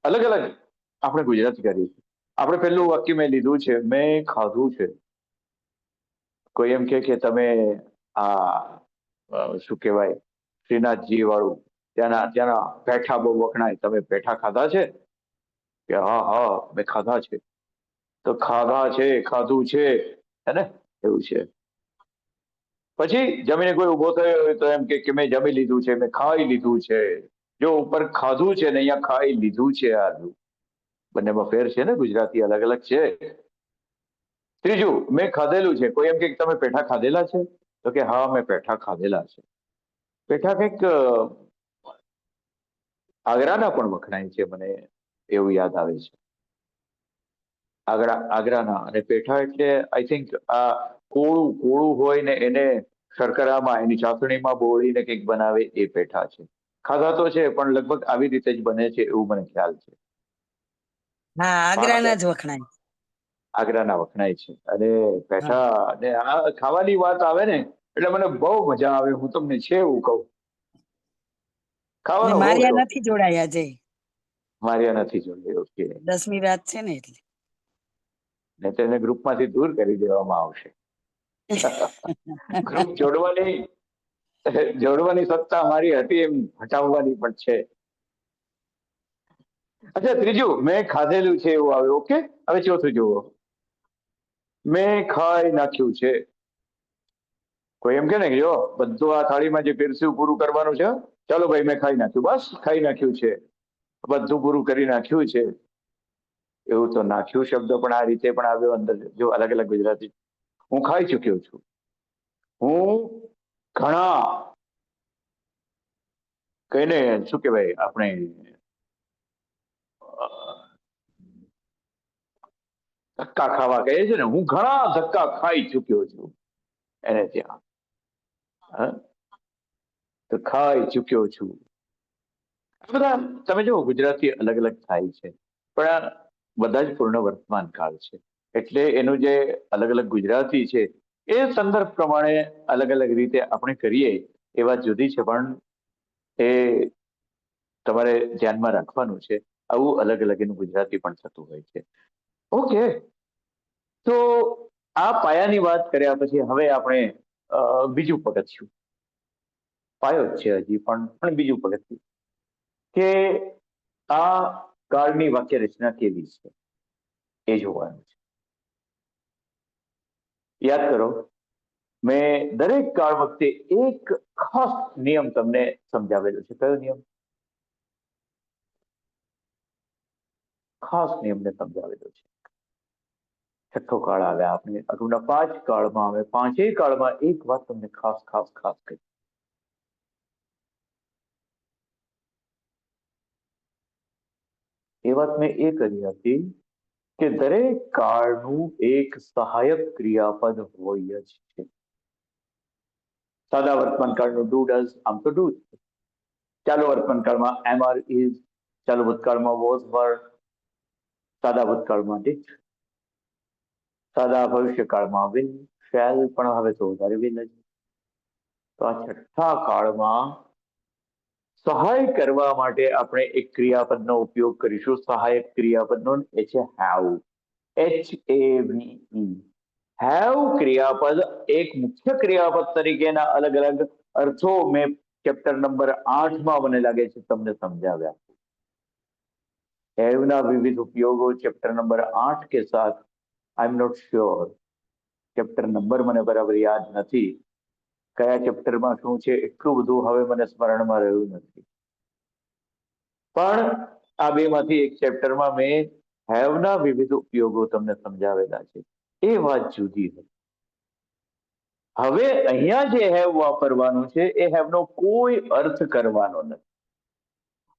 અલગ અલગ આપણે ગુજરાતી કરીએ છીએ. આપણે પહેલું વાક્ય મેં લીધું છે, મેં ખાધું છે. કોઈ એમ કે તમે શું કહેવાય, શ્રીનાથજી વાળું ત્યાંના પેઠા બહુ વખણાય, તમે પેઠા ખાધા છે? કે હા મેં ખાધા છે. તો ખાધા છે, ખાધું છે, હે ને, એવું છે. પછી જમીને કોઈ ઉભો થયો હોય તો એમ કે મેં જમી લીધું છે, મેં ખાઈ લીધું છે. જો ઉપર ખાધું છે ને અહીંયા ખાઈ લીધું છે. આ બંનેમાં ફેર છે ને, ગુજરાતી અલગ અલગ છે. ત્રીજું, મેં ખાધેલું છે. કોઈ એમ કે તમે પેઠા ખાધેલા છે? તો કે હા મેં પેઠા ખાધેલા છે. પેઠા કંઈક આગ્રાના પણ વખણાય છે, મને એવું યાદ આવે છે. આગ્રાના. અને પેઠા એટલે આઈ થિંક આ કોળું હોય ને એને શર્કરામાં એની ચાસણીમાં બોળીને કંઈક બનાવે એ પેઠા છે. ખાધા તો છે પણ લગભગ આવી રીતે જ બને છે એવું મને ખ્યાલ છે. હા, આગ્રાના જ વખણાય. આગ્રાના વખણાય છે. અને પેઠા અને આ ખાવાની વાત આવે ને એટલે મને બહુ મજા આવે. હું તમને છે એવું કહું, ખાવાનો બહુ મારિયા શોખ. નથી જોડાયા જય. મારિયા નથી જોડે. ઓકે. 10મી રાત છે ને એટલે. ને તેને ગ્રુપમાંથી દૂર કરી દેવામાં આવશે. ગ્રુપ જોડવાની સત્તા મારી હતી, એમ હટાવવાની પણ છે. અચ્છા, ત્રીજું, મેં ખાધેલું છે એવું આવ્યું. ઓકે. હવે ચોથું જુઓ, મેં ખાઈ નાખ્યું છે. કોઈ એમ કે ને જો બધું આ થાળીમાં જે પીરસ્યું પૂરું કરવાનું છે, ચાલો ભાઈ મેં ખાઈ નાખ્યું, બસ ખાઈ નાખ્યું છે, બધું પૂરું કરી નાખ્યું છે. એવું તો નાખ્યું શબ્દ પણ આ રીતે પણ આવ્યો અંદર. જો અલગ અલગ ગુજરાતી. હું ખાઈ ચૂક્યો છું. હું ઘણા કહીને શું કહેવાય આપણે ધક્કા ખાવા કહીએ છીએ ને, હું ઘણા ધક્કા ખાઈ ચૂક્યો છું એને ત્યાં. તો ખાઈ ચૂક્યો છું. આ બધા તમે જો ગુજરાતી અલગ અલગ થાય છે, પણ બધા જ પૂર્ણ વર્તમાન કાળ છે. એટલે એનું જે અલગ અલગ ગુજરાતી છે એ સંદર્ભ પ્રમાણે અલગ અલગ રીતે આપણે કરીએ એ વાત જુદી છે, પણ એ તમારે ધ્યાનમાં રાખવાનું છે. આવું અલગ અલગ એનું ગુજરાતી પણ થતું હોય છે. ઓકે. તો આ પાયાની વાત કર્યા પછી હવે આપણે બીજું પગથિયું, પાયો જ છે હજી પણ બીજું પગથિયું, કે આ કાળની વાક્ય રચના કેવી છે એ જોવાનું છે. યાદ કરો, મેં દરેક કાળ વખતે એક ખાસ નિયમ તમને સમજાવેલો છે. કયો નિયમ? ખાસ નિયમને સમજાવેલો છે. છઠ્ઠો કાળ આવે, આપણે અગાઉના 5 કાળમાં આવે, 5 કાળમાં એક વાત તમને ખાસ ખાસ ખાસ કહી. એ વાત મેં એ કરી હતી કે દરેક કાળનું એક સહાયક ક્રિયાપદ હોય જ છે. સાદા વર્તમાન કાળનું ડુ ડઝ, આમ તો ડુ. ચાલુ વર્તમાન કાળમાં એમ આર ઇઝ, ચાલુ ભૂતકાળમાં વોઝ વર, સાદા ભૂતકાળમાં ડીડ, સાદા ભવિષ્યકાળમાં વિલ શેલ, પણ હવે તો વધારે વિલ જ. તો આ છઠ્ઠા કાળમાં સહાય કરવા માટે આપણે એક ક્રિયાપદનો ઉપયોગ કરીશું, સહાયક ક્રિયાપદનો, એ છે હેવ. HAVE. હેવ ક્રિયાપદ એક મુખ્ય ક્રિયાપદ તરીકેના અલગ અલગ અર્થો મેં ચેપ્ટર નંબર 8માં મને લાગે છે તમને સમજાવ્યા. હેવના વિવિધ ઉપયોગો ચેપ્ટર નંબર 8 के साथ, I am not sure, chapter number મને બરાબર યાદ નથી, કયા ચેપ્ટરમાં શું છે એટલું બધું હવે મને સ્મરણમાં રહ્યું નથી, પણ આ બેમાંથી એક ચેપ્ટરમાં મેં હેવના વિવિધ ઉપયોગો તમને સમજાવેલા છે. એ વાત જુદી હતી. હવે અહીંયા જે હેવ વાપરવાનું છે એ હેવનો કોઈ અર્થ કરવાનો નથી.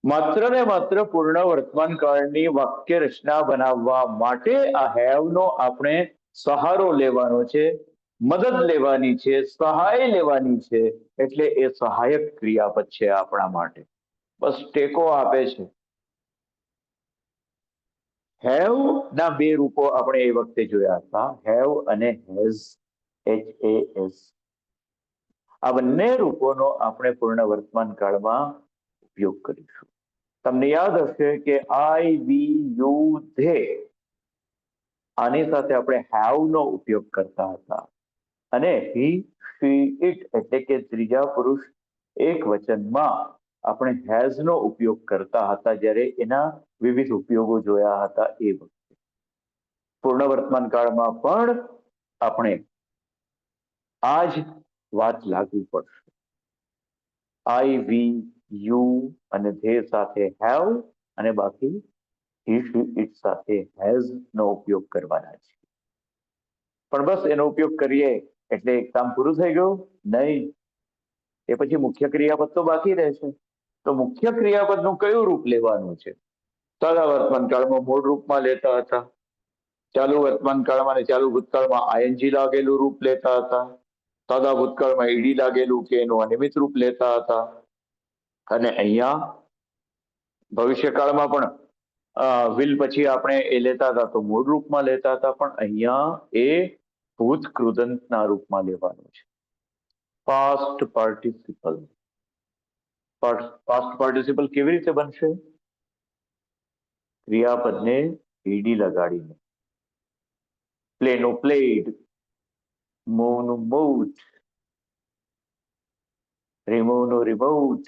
માત્ર ને માત્ર પૂર્ણ વર્તમાન કાળની વાક્ય રચના બનાવવા માટે આ હેવનો આપણે સહારો લેવાનો છે, મદદ લેવાની છે, સહાય લેવાની છે. એટલે એ સહાયક ક્રિયાપદ છે આપણા માટે, બસ ટેકો આપે છે. હેવ ના બે રૂપો આપણે એ વખતે જોયા હતા, હેવ અને હેઝ, HAS. આ બંને રૂપોનો આપણે પૂર્ણ વર્તમાન કાળમાં ઉપયોગ કરીશું. તમને યાદ હશે કે આઈ, વી, યુ, ધે, આની સાથે આપણે હેવ નો ઉપયોગ કરતા હતા, અને હી, શી, ઇટ એટલે કે ત્રીજા પુરુષ એક વચનમાં આપણે હેઝ નો ઉપયોગ કરતા હતા જ્યારે એના વિવિધ ઉપયોગો જોયા હતા એ વખતે. પૂર્ણ વર્તમાન કાળમાં પણ આપણે આ જ વાત લાગુ પડશે. આઈ, વી, યુ અને ધે સાથે હેવ, અને બાકી હી, શી, ઇટ સાથે હેઝ નો ઉપયોગ કરવાના છે. પણ બસ એનો ઉપયોગ કરીએ એટલે એક કામ પૂરું થઈ ગયું? નહીં. એ પછી મુખ્ય ક્રિયાપદ તો બાકી રહેશે. તો મુખ્ય ક્રિયાપદનું કયું રૂપ લેવાનું છે? સાદા વર્તમાન કાળમાં મૂળ રૂપમાં લેતા હતા, ચાલુ વર્તમાન કાળમાં અને ચાલુ ભૂતકાળમાં આઈએનજી લાગેલું રૂપ લેતા હતા, સાદા ભૂતકાળમાં ઈડી લાગેલું કે એનું અનિયમિત રૂપ લેતા હતા, અને અહીંયા ભવિષ્યકાળમાં પણ વિલ પછી આપણે એ લેતા હતા તો મૂળ રૂપમાં લેતા હતા, પણ અહીંયા એ ભૂત કૃદંતના રૂપમાં લેવાનું છે. Past participle. પાસ્ટ પાર્ટિસિપલ કેવી રીતે બનશે? ક્રિયાપદને ઈડી લગાડીને. પ્લેનું પ્લેડ, મૂવનું મૂવ્ડ, રિમૂવનું રિમૂવ્ડ,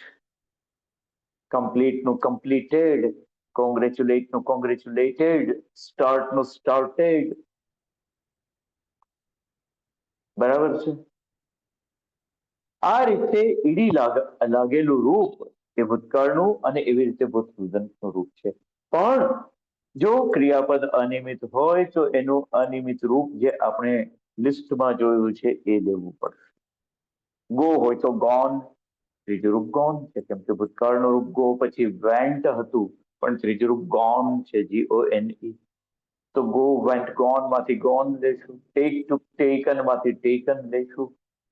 કમ્પ્લીટનું કમ્પ્લીટેડ, કોંગ્રેચ્યુલેટનું કોંગ્રેચ્યુલેટેડ, સ્ટાર્ટનું સ્ટાર્ટેડ. બરાબર છે? આ રીતે ઈડી લાગેલું રૂપ એ ભૂતકાળનું અને એવી રીતે ભૂતકૃદંતનું રૂપ છે. પણ જો ક્રિયાપદ અનિયમિત હોય તો એનું અનિયમિત રૂપ જે આપણે લિસ્ટમાં જોયું છે એ લેવું પડશે. ગો હોય તો ગોન, ત્રીજું રૂપ ગોન છે, કેમ કે ભૂતકાળનું રૂપ ગો પછી વેન્ટ હતું, પણ ત્રીજું રૂપ ગોન છે, GONE. તો ગો, વેન્ટ, ગોન માંથી ગોન લેશું, ટેક ટુ ટેકન માંથી ટેકન લેશું,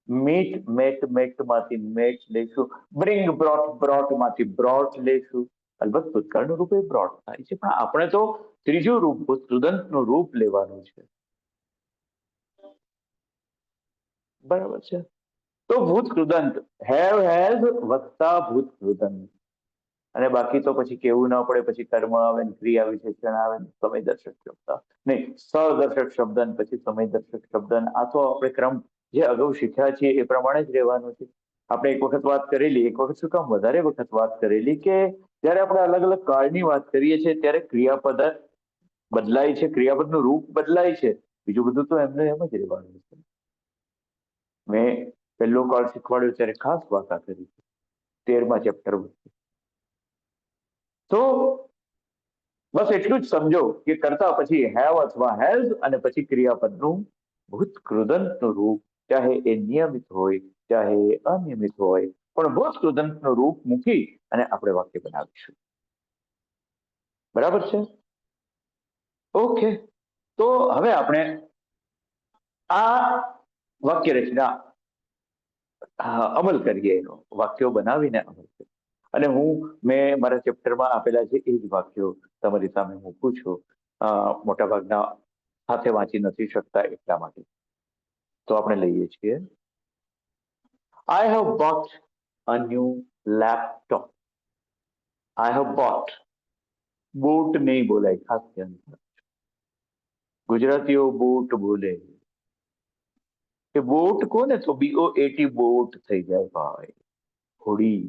મીટ, મેટ, મેટ માંથી મેટ લેશું, બ્રિંગ, બ્રોટ, બ્રોટ માંથી બ્રોટ લેશું. અલબત્ત ભૂતકાળનું રૂપ એ બ્રોટ થાય છે, પણ આપણે તો ત્રીજું રૂપ ભૂતકૃદંતનું રૂપ લેવાનું છે. બરાબર છે? તો ભૂતકૃદંત, હેવ, હેઝ વત્તા ભૂતકૃદંત, અને બાકી તો પછી કેવું ના પડે, પછી કર્મ આવે, ક્રિયા વિશેષણ આવે, સમયદર્શક શબ્દ, નહીં સદર્શક શબ્દ, પછી સમયદર્શક શબ્દ. આ તો આપણે ક્રમ જે અગાઉ શીખ્યા છીએ એ પ્રમાણે જ રહેવાનું છે. આપણે એક વખત વાત કરેલી, એક વખત શું કામ વધારે વખત વાત કરેલી, કે જ્યારે આપણે અલગ અલગ કાળની વાત કરીએ છીએ ત્યારે ક્રિયાપદ બદલાય છે, ક્રિયાપદનું રૂપ બદલાય છે, બીજું બધું તો એમને એમ જ રહેવાનું છે. મેં પહેલો કાળ શીખવાડ્યો ત્યારે ખાસ વાત કરી 13મા ચેપ્ટર. તો બસ એટલું જ સમજો કે કરતા પછી હેવ અથવા હેઝ અને પછી ક્રિયાપદનું ભૂત કૃદંતનું રૂપ, ચાહે એ નિયમિત હોય ચાહે એ અનિયમિત હોય, પણ ભૂત કૃદંતનું રૂપ મૂકી અને આપણે વાક્ય બનાવીશું. બરાબર છે? ઓકે, તો હવે આપણે આ વાક્ય રચના અમલ કરીએ, એનો વાક્યો બનાવીને અમલ કરીએ. અને મેં મારા ચેપ્ટરમાં આપેલા છે એ જ વાક્યો તમારી સામે મૂકું છું. મોટાભાગના સાથે વાંચી નથી શકતા એટલા માટે. તો આપણે લઈએ છીએ, I have bought a new laptop. I have boat, boat નહીં બોલાય, ખાસ ધ્યાન રાખજો. ગુજરાતીઓ બોટ બોલે, કે બોટ કોને તો BOAT બોટ થઈ જાય ભાઈ, હોડી.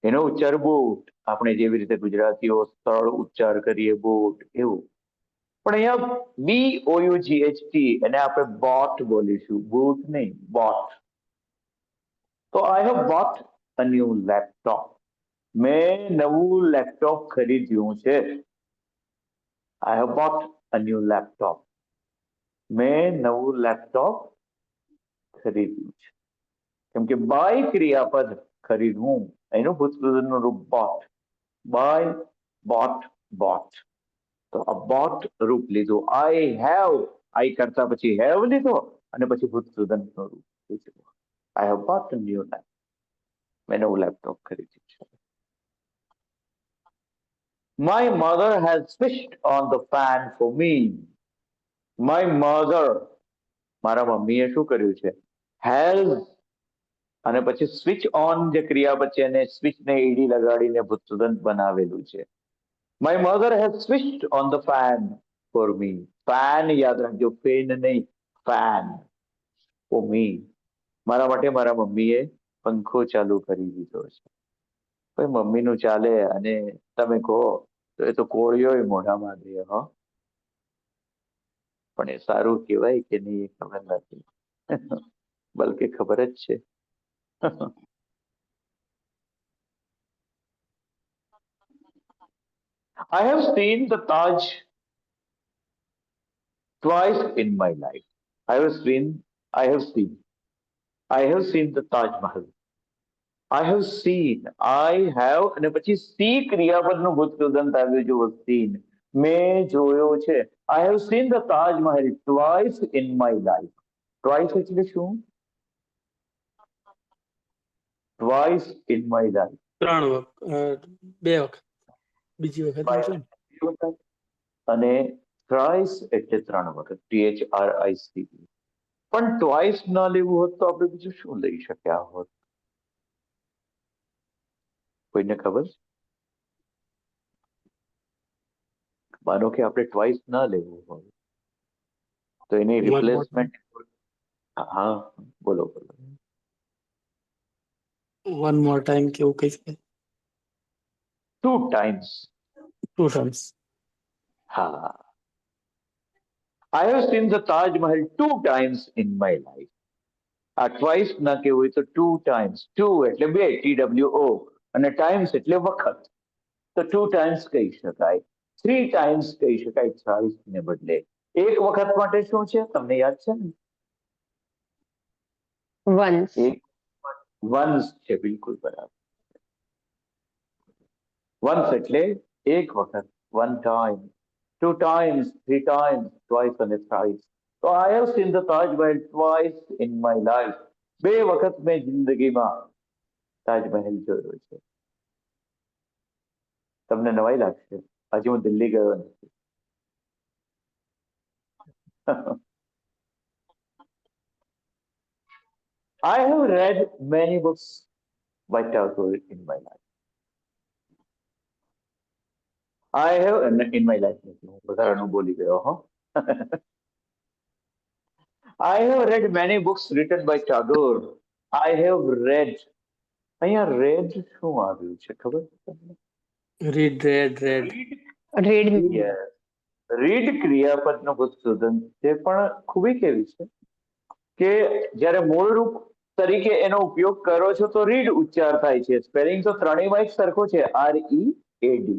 એનો ઉચ્ચાર બોટ, આપણે જેવી રીતે ગુજરાતીઓ સ્થળ ઉચ્ચાર કરીએ બોટ, એવું. પણ અહીંયા BOUGHT, એને આપણે બોટ બોલીશું, બોટ નહીં, બોટ. તો I have bought a new laptop. મેં નવું લેપટોપ ખરીદ્યું છે. I have bought a new laptop. મેં નવું લેપટોપ ખરીદ્યું છે. કેમ કે બાય ક્રિયાપદ ખરીદવું, એનું ભૂતકૃદંતનું રૂપ બોટ. By, boat, boat. તો આ બોટ રૂપ લીધું. આઈ હેવ, આઈ કરતા પછી હેવ લીધો અને પછી ભૂતકૃદંતનું રૂપ લીધું. I have bought a new laptop. મેં નવું લેપટોપ ખરીદ્યું છે. My mother has switched on the fan for me. My mother, મારા મમ્મીએ શું કર્યું છે? Has અને પછી સ્વિચ ઓન જે ક્રિયાપદ છે એને સ્વિચ ને ઈડી લગાડીને ભૂતકૃદંત બનાવેલું છે. My mother has switched on the fan for me. Fan યાદ રાખજો, ફેન નહીં, fan for me. મારા માટે મારા મમ્મીએ પંખો ચાલુ કરી દીધો છે. ભાઈ મમ્મીનું ચાલે અને તમે કહો તો એ તો કોળિયો મોઢામાં દે, હો. પણ એ સારું કહેવાય કે નહીં એ ખબર નથી, બલકે ખબર જ છે. I have seen the Taj twice in my life. I have seen the Taj Mahal. I have seen, અને પછી સી ક્રિયાપદનું ભૂતકૃદંત આવ્યું, જો seen, મેં જોયો છે. I have seen the Taj Mahal twice in my life. Twice એટલે શું? Twice in my life. 3 વખત, 2 વખત, બીજી વખત એમ છે ને? અને thrice એટલે 3 વખત, THRICE. પણ ટ્વાઇસ ન લેવું હોત તો આપણે બીજું શું લઈ શક્યા હોત? કોઈને ખબર? માનો કે આપણે ટ્વાઇસ ન લેવું હોય તો એની રિપ્લેસમેન્ટ, હા બોલો બોલો. વન મોર ટાઈમ કેવું કહી શકાય? 2 times. 2 times. હા. I have seen the Taj Mahal 2 times in my life. આ ટ્વાઇસ ના કેવું હોય તો 2 times. 2 એટલે 2, TWO, અને ટાઈમ્સ એટલે વખત. તો 2 times કહી શકાય. 3 times કહી શકાય thrice ને બદલે. એક વખત માટે શું છે તમને યાદ છે ને? વન્સ છે, બિલકુલ બરાબર. વન્સ એટલે એક વખત, 1 time. 2 times, 3 times, twice and thrice. So I have seen the Taj Mahal twice in my life. 2 વખત મેં જિંદગીમાં તાજમહેલ જોયો છે. તમને નવાઈ લાગશે, હજી હું દિલ્હી ગયો નથી. I have read many books by Tagore in my life. I have in my life. વધારાનું બોલી ગયો, હો. I have read many books written by Tagore. I have read. અહીંયા read શું આવ્યું છે ખબર છે તમને? Read, red. Yes. રીડ ક્રિયાપદનું ભૂતકૃદંત છે, પણ ખૂબી કેવી છે કે જ્યારે મૂળ રૂપ તરીકે એનો ઉપયોગ કરો છો તો રીડ ઉચ્ચાર થાય છે. સ્પેલિંગ તો ત્રણેયમાં એક સરખો છે, READ.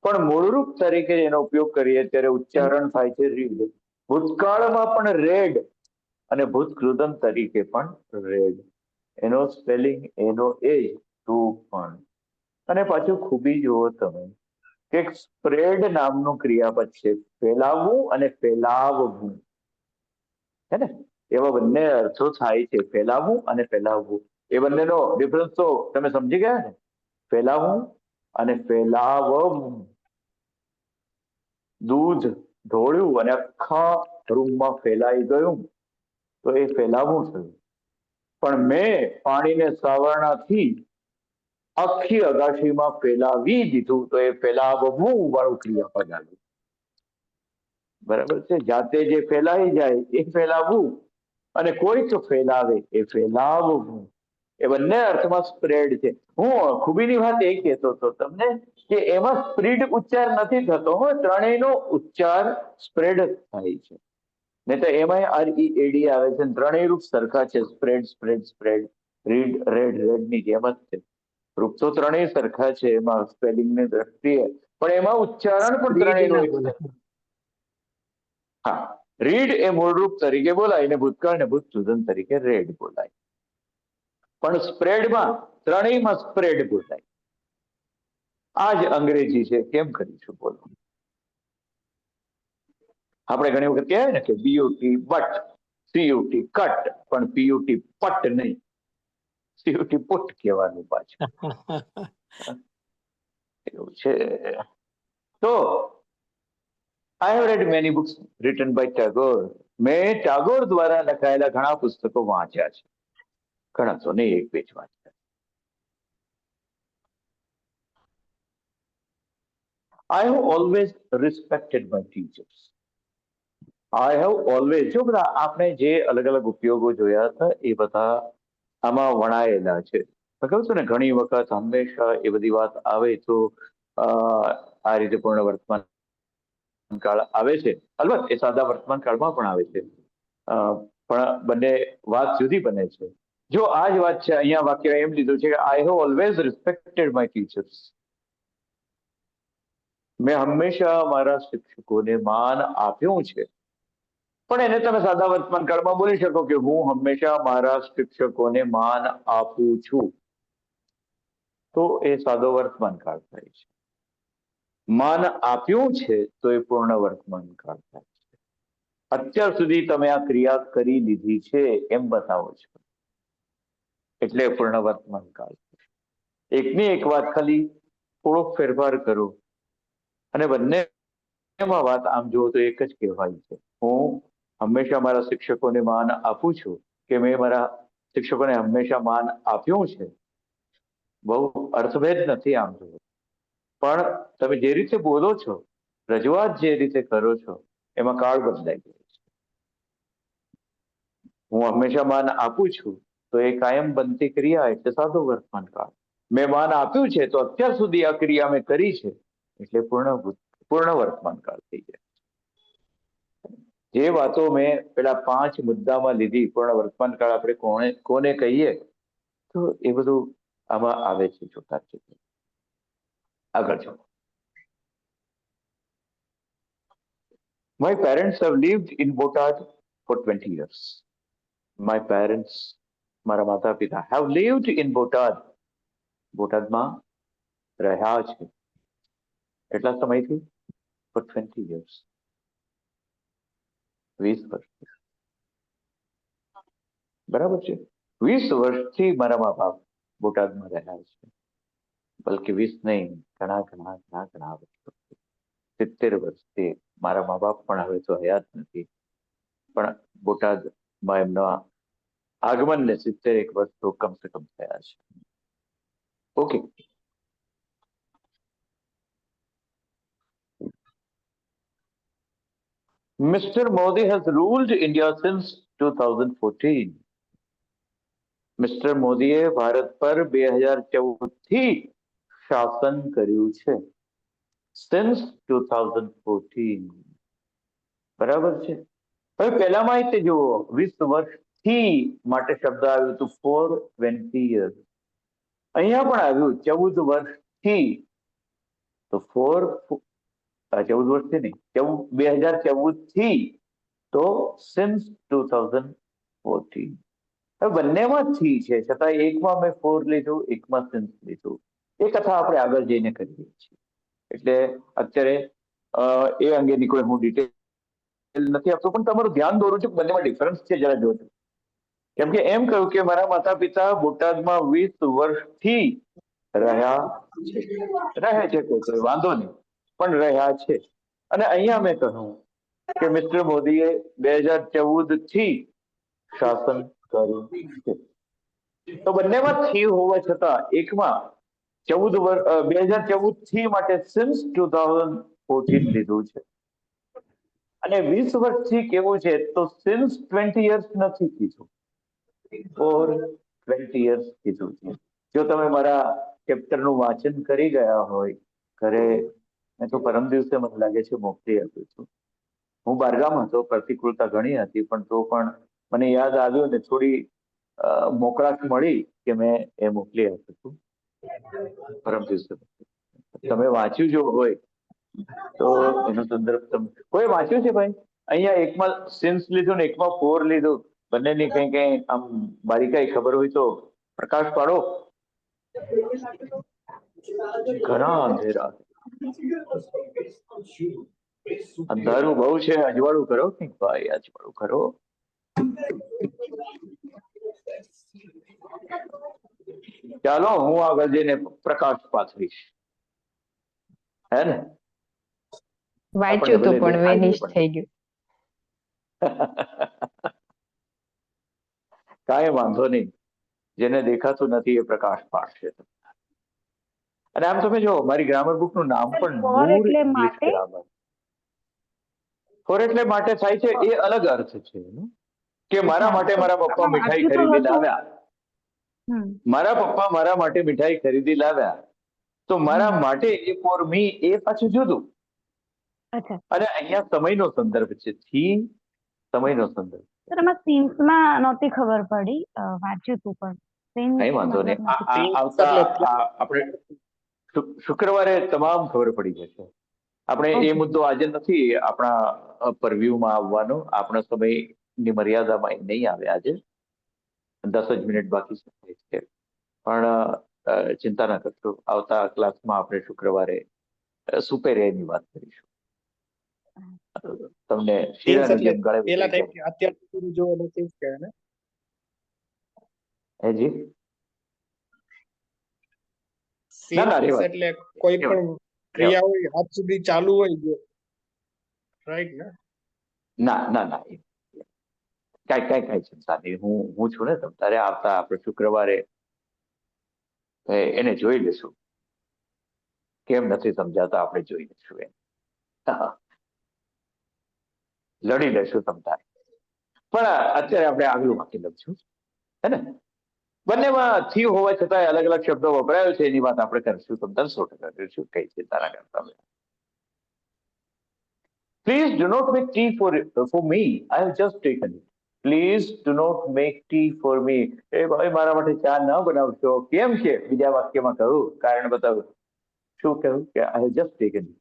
પણ મૂળરૂપ તરીકે એનો ઉપયોગ કરીએ ત્યારે ઉચ્ચારણ થાય છે રીડ. ભૂતકાળમાં પણ રેડ અને ભૂતકૃદંત તરીકે પણ રેડ. એનો સ્પેલિંગ એનો એ ટુ પણ. અને પાછું ખૂબી જુઓ તમે કે સ્પ્રેડ નામનું ક્રિયાપદ છે, ફેલાવવું અને ફેલાવવું, હે ને? એવા બંને અર્થો થાય છે, ફેલાવવું અને ફેલાવવું. એ બંનેનો ડિફરન્સ તો તમે સમજી ગયા ને? ફેલાવવું અને ફેલાવવું. દૂધ ઢોળ્યું અને આખા રૂમમાં ફેલાઈ ગયું તો એ ફેલાવવું થયું. પણ મેં પાણીને સાવરણાથી આખી અગાશીમાં ફેલાવી દીધું તો એ ફેલાવવું વાળું ક્રિયાપદ આવ્યું. બરાબર છે? જાતે જે ફેલાઈ જાય એ ફેલાવવું અને કોઈક ફેલાવે એ ફેલાવવું. એ બંને અર્થમાં સ્પ્રેડ છે. હું ખૂબીની વાત એ કહેતો હતો તમને કે એમાં સ્પ્રીડ ઉચ્ચાર નથી થતો, ત્રણેયનો ઉચ્ચાર સ્પ્રેડ થાય છે. નહીં તો એમાં READ આવે છે, ત્રણેય રૂપ સરખા છે, spread spread spread, read read રેડની જેમ જ છે. રૂપ તો ત્રણેય સરખા છે એમાં સ્પેલિંગની દ્રષ્ટિએ, પણ એમાં ઉચ્ચારણ પણ ત્રણેયનું એક છે. હા, રીડ એ મૂળરૂપ તરીકે બોલાય અને ભૂતકાળ ને ભૂતકૃદંત તરીકે રેડ બોલાય. પણ સ્પ્રેડમાં ત્રણેયમાં સ્પ્રેડ બોલાય. આ જ અંગ્રેજી છે, કેમ કરીશું બોલો? આપણે ઘણી વખત કહેવાય ને કે BUT બટ, CUT કટ, પણ PUT પટ નહીં, CUT પુટ કહેવાનું પાછું. એવું છે. તો I have read many books written by Tagore. મેં ટાગોર દ્વારા લખાયેલા ઘણા પુસ્તકો વાંચ્યા છે. ઘણા તો નહીં, એક બે જ વાંચ્યા. I have always respected my teachers. I have always, જો બધા આપણે જે અલગ અલગ ઉપયોગો જોયા હતા એ બધા આમાં વણાયેલા છે. કહું છું ને, ઘણી વખત હંમેશા એ બધી વાત આવે તો આ રીતે પૂર્ણ વર્તમાન કાળ આવે છે. અલબત્ત એ સાદા વર્તમાન કાળમાં પણ આવે છે, પણ બંને વાત જુદી બને છે. જો આ જ વાત છે, અહીંયા વાક્ય એમ લીધું છે કે I have always respected my teachers. મેં હંમેશા મારા શિક્ષકોને માન આપ્યું છે. પણ એને તમે સાદા વર્તમાન કાળમાં બોલી શકો કે હું હંમેશા મારા શિક્ષકોને માન આપું છું, તો એ સાદો વર્તમાન કાળ થાય છે. માન આપ્યું છે તો એ પૂર્ણ વર્તમાન કાળ થાય છે. અત્યાર સુધી તમે આ ક્રિયા કરી લીધી છે એમ બતાવો છો એટલે પૂર્ણ વર્તમાન કાળ. એકની એક વાત ખાલી થોડોક ફેરફાર કરો અને બંનેમાં વાત આમ જુઓ તો એક જ કહેવાય છે. હું હંમેશા મારા શિક્ષકોને માન આપું છું કે મેં મારા શિક્ષકોને હંમેશા માન આપ્યું છે. બહુ અર્થભેદ નથી આમ જુઓ, પણ તમે જે રીતે બોલો છો, રજૂઆત જે રીતે કરો છો, એમાં કાળ બદલાઈ ગયો છે. હું હંમેશા માન આપું છું તો એ કાયમ બનતી ક્રિયા એટલે સાદો વર્તમાન કાળ. મેં માન આપ્યું છે તો અત્યાર સુધી આ ક્રિયા મેં કરી છે એટલે પૂર્ણ વર્તમાન કાળ થઈ જાય. જે વાતો મેં પેલા 5 મુદ્દામાં લીધી, પૂર્ણ વર્તમાન કાળ આપણે કોને કહીએ, તો એ બધું આમાં આવે છે. જોતા છે. આગળ જાઓ. My parents have lived in Botad for 20 years. My parents, મારા માતા પિતા, have lived in Botad, બોટાદમાં રહ્યા છે. એટલા સમયથી? for 20 years. 20 વર્ષથી. બરાબર છે? 20 વર્ષથી મારા મા બાપ બોટાદમાં રહ્યા છે. બલકે 20 નહીં, ઘણા વર્ષો, 70 વર્ષથી. મારા મા બાપ પણ હવે તો હયાત નથી, પણ બોટાદમાં એમના આગમનને 71 વર્ષ તો કમસે કમ થયા છે. Okay. Mr. Modi has ruled India since 2014. Mister મોદીએ ભારત પર 2014થી શાસન કર્યું છે. સિન્સ 2014. બરાબર છે? હવે પહેલા માહિતી જુઓ, 20 વર્ષથી માટે શબ્દ આવ્યું હતું for 20 years. અહીંયા પણ આવ્યું 14 વર્ષથી, તો 14 વર્ષથી નહીં, 2014 થી તો સિન્સ 2014. હવે બંનેમાં થી છે, છતાં એકમાં મેં 4 લીધું, એકમાં સિન્સ લીધું. એ કથા આપણે આગળ જઈને કરીએ છીએ. એટલે અત્યારે એ અંગેની કોઈ હું ડિટેલ નથી આપતો, પણ તમારું ધ્યાન દોરું છું બંનેમાં ડિફરન્સ છે, જરા જોજો. કેમ કે એમ કહ્યું કે મારા માતા પિતા બોટાદમાં 20 વર્ષથી રહ્યા છે. રહે છે કોઈ વાંધો નહીં, પણ રહ્યા છે. અને અહીંયા મેં કહ્યું કે મિસ્ટર મોદીએ 2014 થી શાસન કર્યું છે. તો બંનેમાં થી હોવા છતાં એકમાં 2014 થી માટે સિન્સ 2014 લીધું છે, અને 20 વર્ષથી કેવું છે તો સિન્સ 20 years નથી કીધું, ફોર 20 years કીધું છે. જો તમે મારા ચેપ્ટરનું વાંચન કરી ગયા હોય ઘરે, મેં તો પરમ દિવસે મને લાગે છે મોકલી આપ્યું છું. હું બહારગામ હતો, પ્રતિકૂળતા ઘણી હતી, પણ તો પણ મને યાદ આવ્યું ને થોડી મોકળાશ મળી કે મેં એ મોકલી આપ્યું હતું પરમ દિવસે. તમે વાંચ્યું જો હોય તો એનો સંદર્ભ તમે કોઈ વાંચ્યું છે ભાઈ? અહીંયા એકમાં સિન્સ લીધું ને એકમાં 4 લીધું, બંનેની કઈ આમ બારીકાઈ ખબર હોય તો પ્રકાશ પાડો. ઘણા અંધેરા, અંધારું બહુ છે, અજવાળું કરો કે ભાઈ, અજવાળું કરો. ચાલો હું આગળ જઈને પ્રકાશ પાથરીશ, હે ને? વાંચ્યું તો પણ વેનિશ થઈ ગયું. કાંઈ વાંધો નહીં, જેને દેખાતું નથી એ પ્રકાશ પાડશે. અને આમ તમે જો મારી ગ્રામર બુક નું નામ પણ નૂર ઇંગ્લિશ ગ્રામર. ફોર એટલે માટે થાય છે, એ અલગ અર્થ છે એનો, કે મારા માટે મારા પપ્પા મીઠાઈ ખરીદી લાવ્યા, મારા પપ્પા મારા માટે મીઠાઈ ખરીદી લાવ્યા, તો મારા માટે એ ફોર મી એ પાછું જુદું. અને અહીંયા સમયનો સંદર્ભ છે, થી સમયનો સંદર્ભ. સર એમાં સિન્સમાં નહોતી ખબર પડી, વાંચ્યું તું પણ કઈ વાંધો નહીં, આવતા આપણે શુક્રવારે તમામ ખબર પડી જશે. આપણે એ મુદ્દો આજે નથી આપણા પરવ્યુમાં આવવાનો, આપણા સમયની મર્યાદામાં નહીં આવે. આજે 10 જ મિનિટ બાકી છે, પણ ચિંતા ના કરશો, આવતા ક્લાસમાં આપણે શુક્રવારે સુપેરિયરની વાત કરીશું. તમને શીરાની જેમ ગળે પેલા ટાઈપ અત્યાર સુધી જો એટલે ચેન્જ કરે ને. હેજી એટલે કોઈ પણ ક્રિયા હોય આજ સુધી ચાલુ હોય છે, રાઈટ ને? ના કઈ ચિંતા નહીં, હું છું ને. તારે આવતા આપણે શુક્રવારે એને જોઈ લેશું. કેમ નથી સમજાતા આપણે જોઈ લેશું, એ લડી લેશું તમતારે. પણ અત્યારે આપણે આગલું વાક્ય લખશું, હે ને? બંનેમાં થી હોવા છતાં અલગ અલગ શબ્દો વપરાયો છે, એની વાત આપણે કરીશું. તમતાર 100% કરીશું, કઈ ચિંતા ના કરતા. Please do not make tea for me. I have just taken it. Please do not make tea for me. એ ભાઈ મારા માટે ચા ન બનાવશો. કેમ છે? બીજા વાક્યમાં કહ્યું, કારણ બતાવ્યું. શું કહ્યું? કે I have just taken it.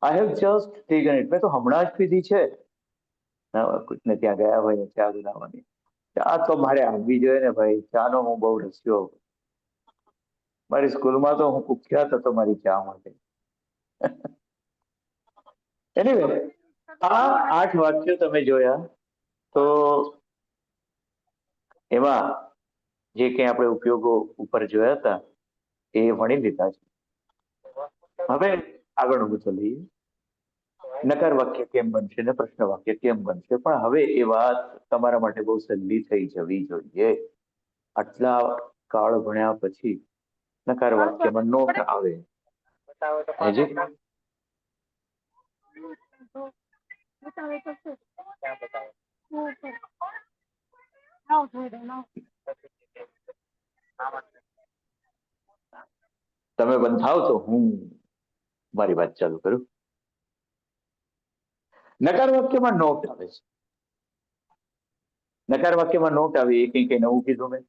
I have just taken it. મેં તો હમણાં જ પીધી છે. કોઈને ત્યાં ગયા હોય ચા બનાવવાની, ચા તો મારે આવવી જોઈએ ને ભાઈ. ચાનો હું બહુ રસ્યો. મારી સ્કૂલમાં તો હું કુખ્યાત હતો મારી ચા માટે. એનીવે, આ 8 વાક્યો તમે જોયા, તો એમાં જે કંઈ આપણે ઉપયોગો ઉપર જોયા હતા એ ભણી લીધા છે. હવે આગળનું બધું લઈએ. નકાર વાક્ય કેમ બનશે ને પ્રશ્ન વાક્ય કેમ બનશે, પણ હવે એ વાત તમારા માટે બહુ સહેલી થઈ જવી જોઈએ. આટલા કાળ ભણ્યા પછી નકાર વાક્યમાં નોટ આવે. તમે બંધાવ તો હું મારી વાત ચાલુ કરું. નકાર વાક્યમાં નોટ આવે છે. નકાર વાક્યમાં નોટ આવે એ કઈ નવું કીધું મેં?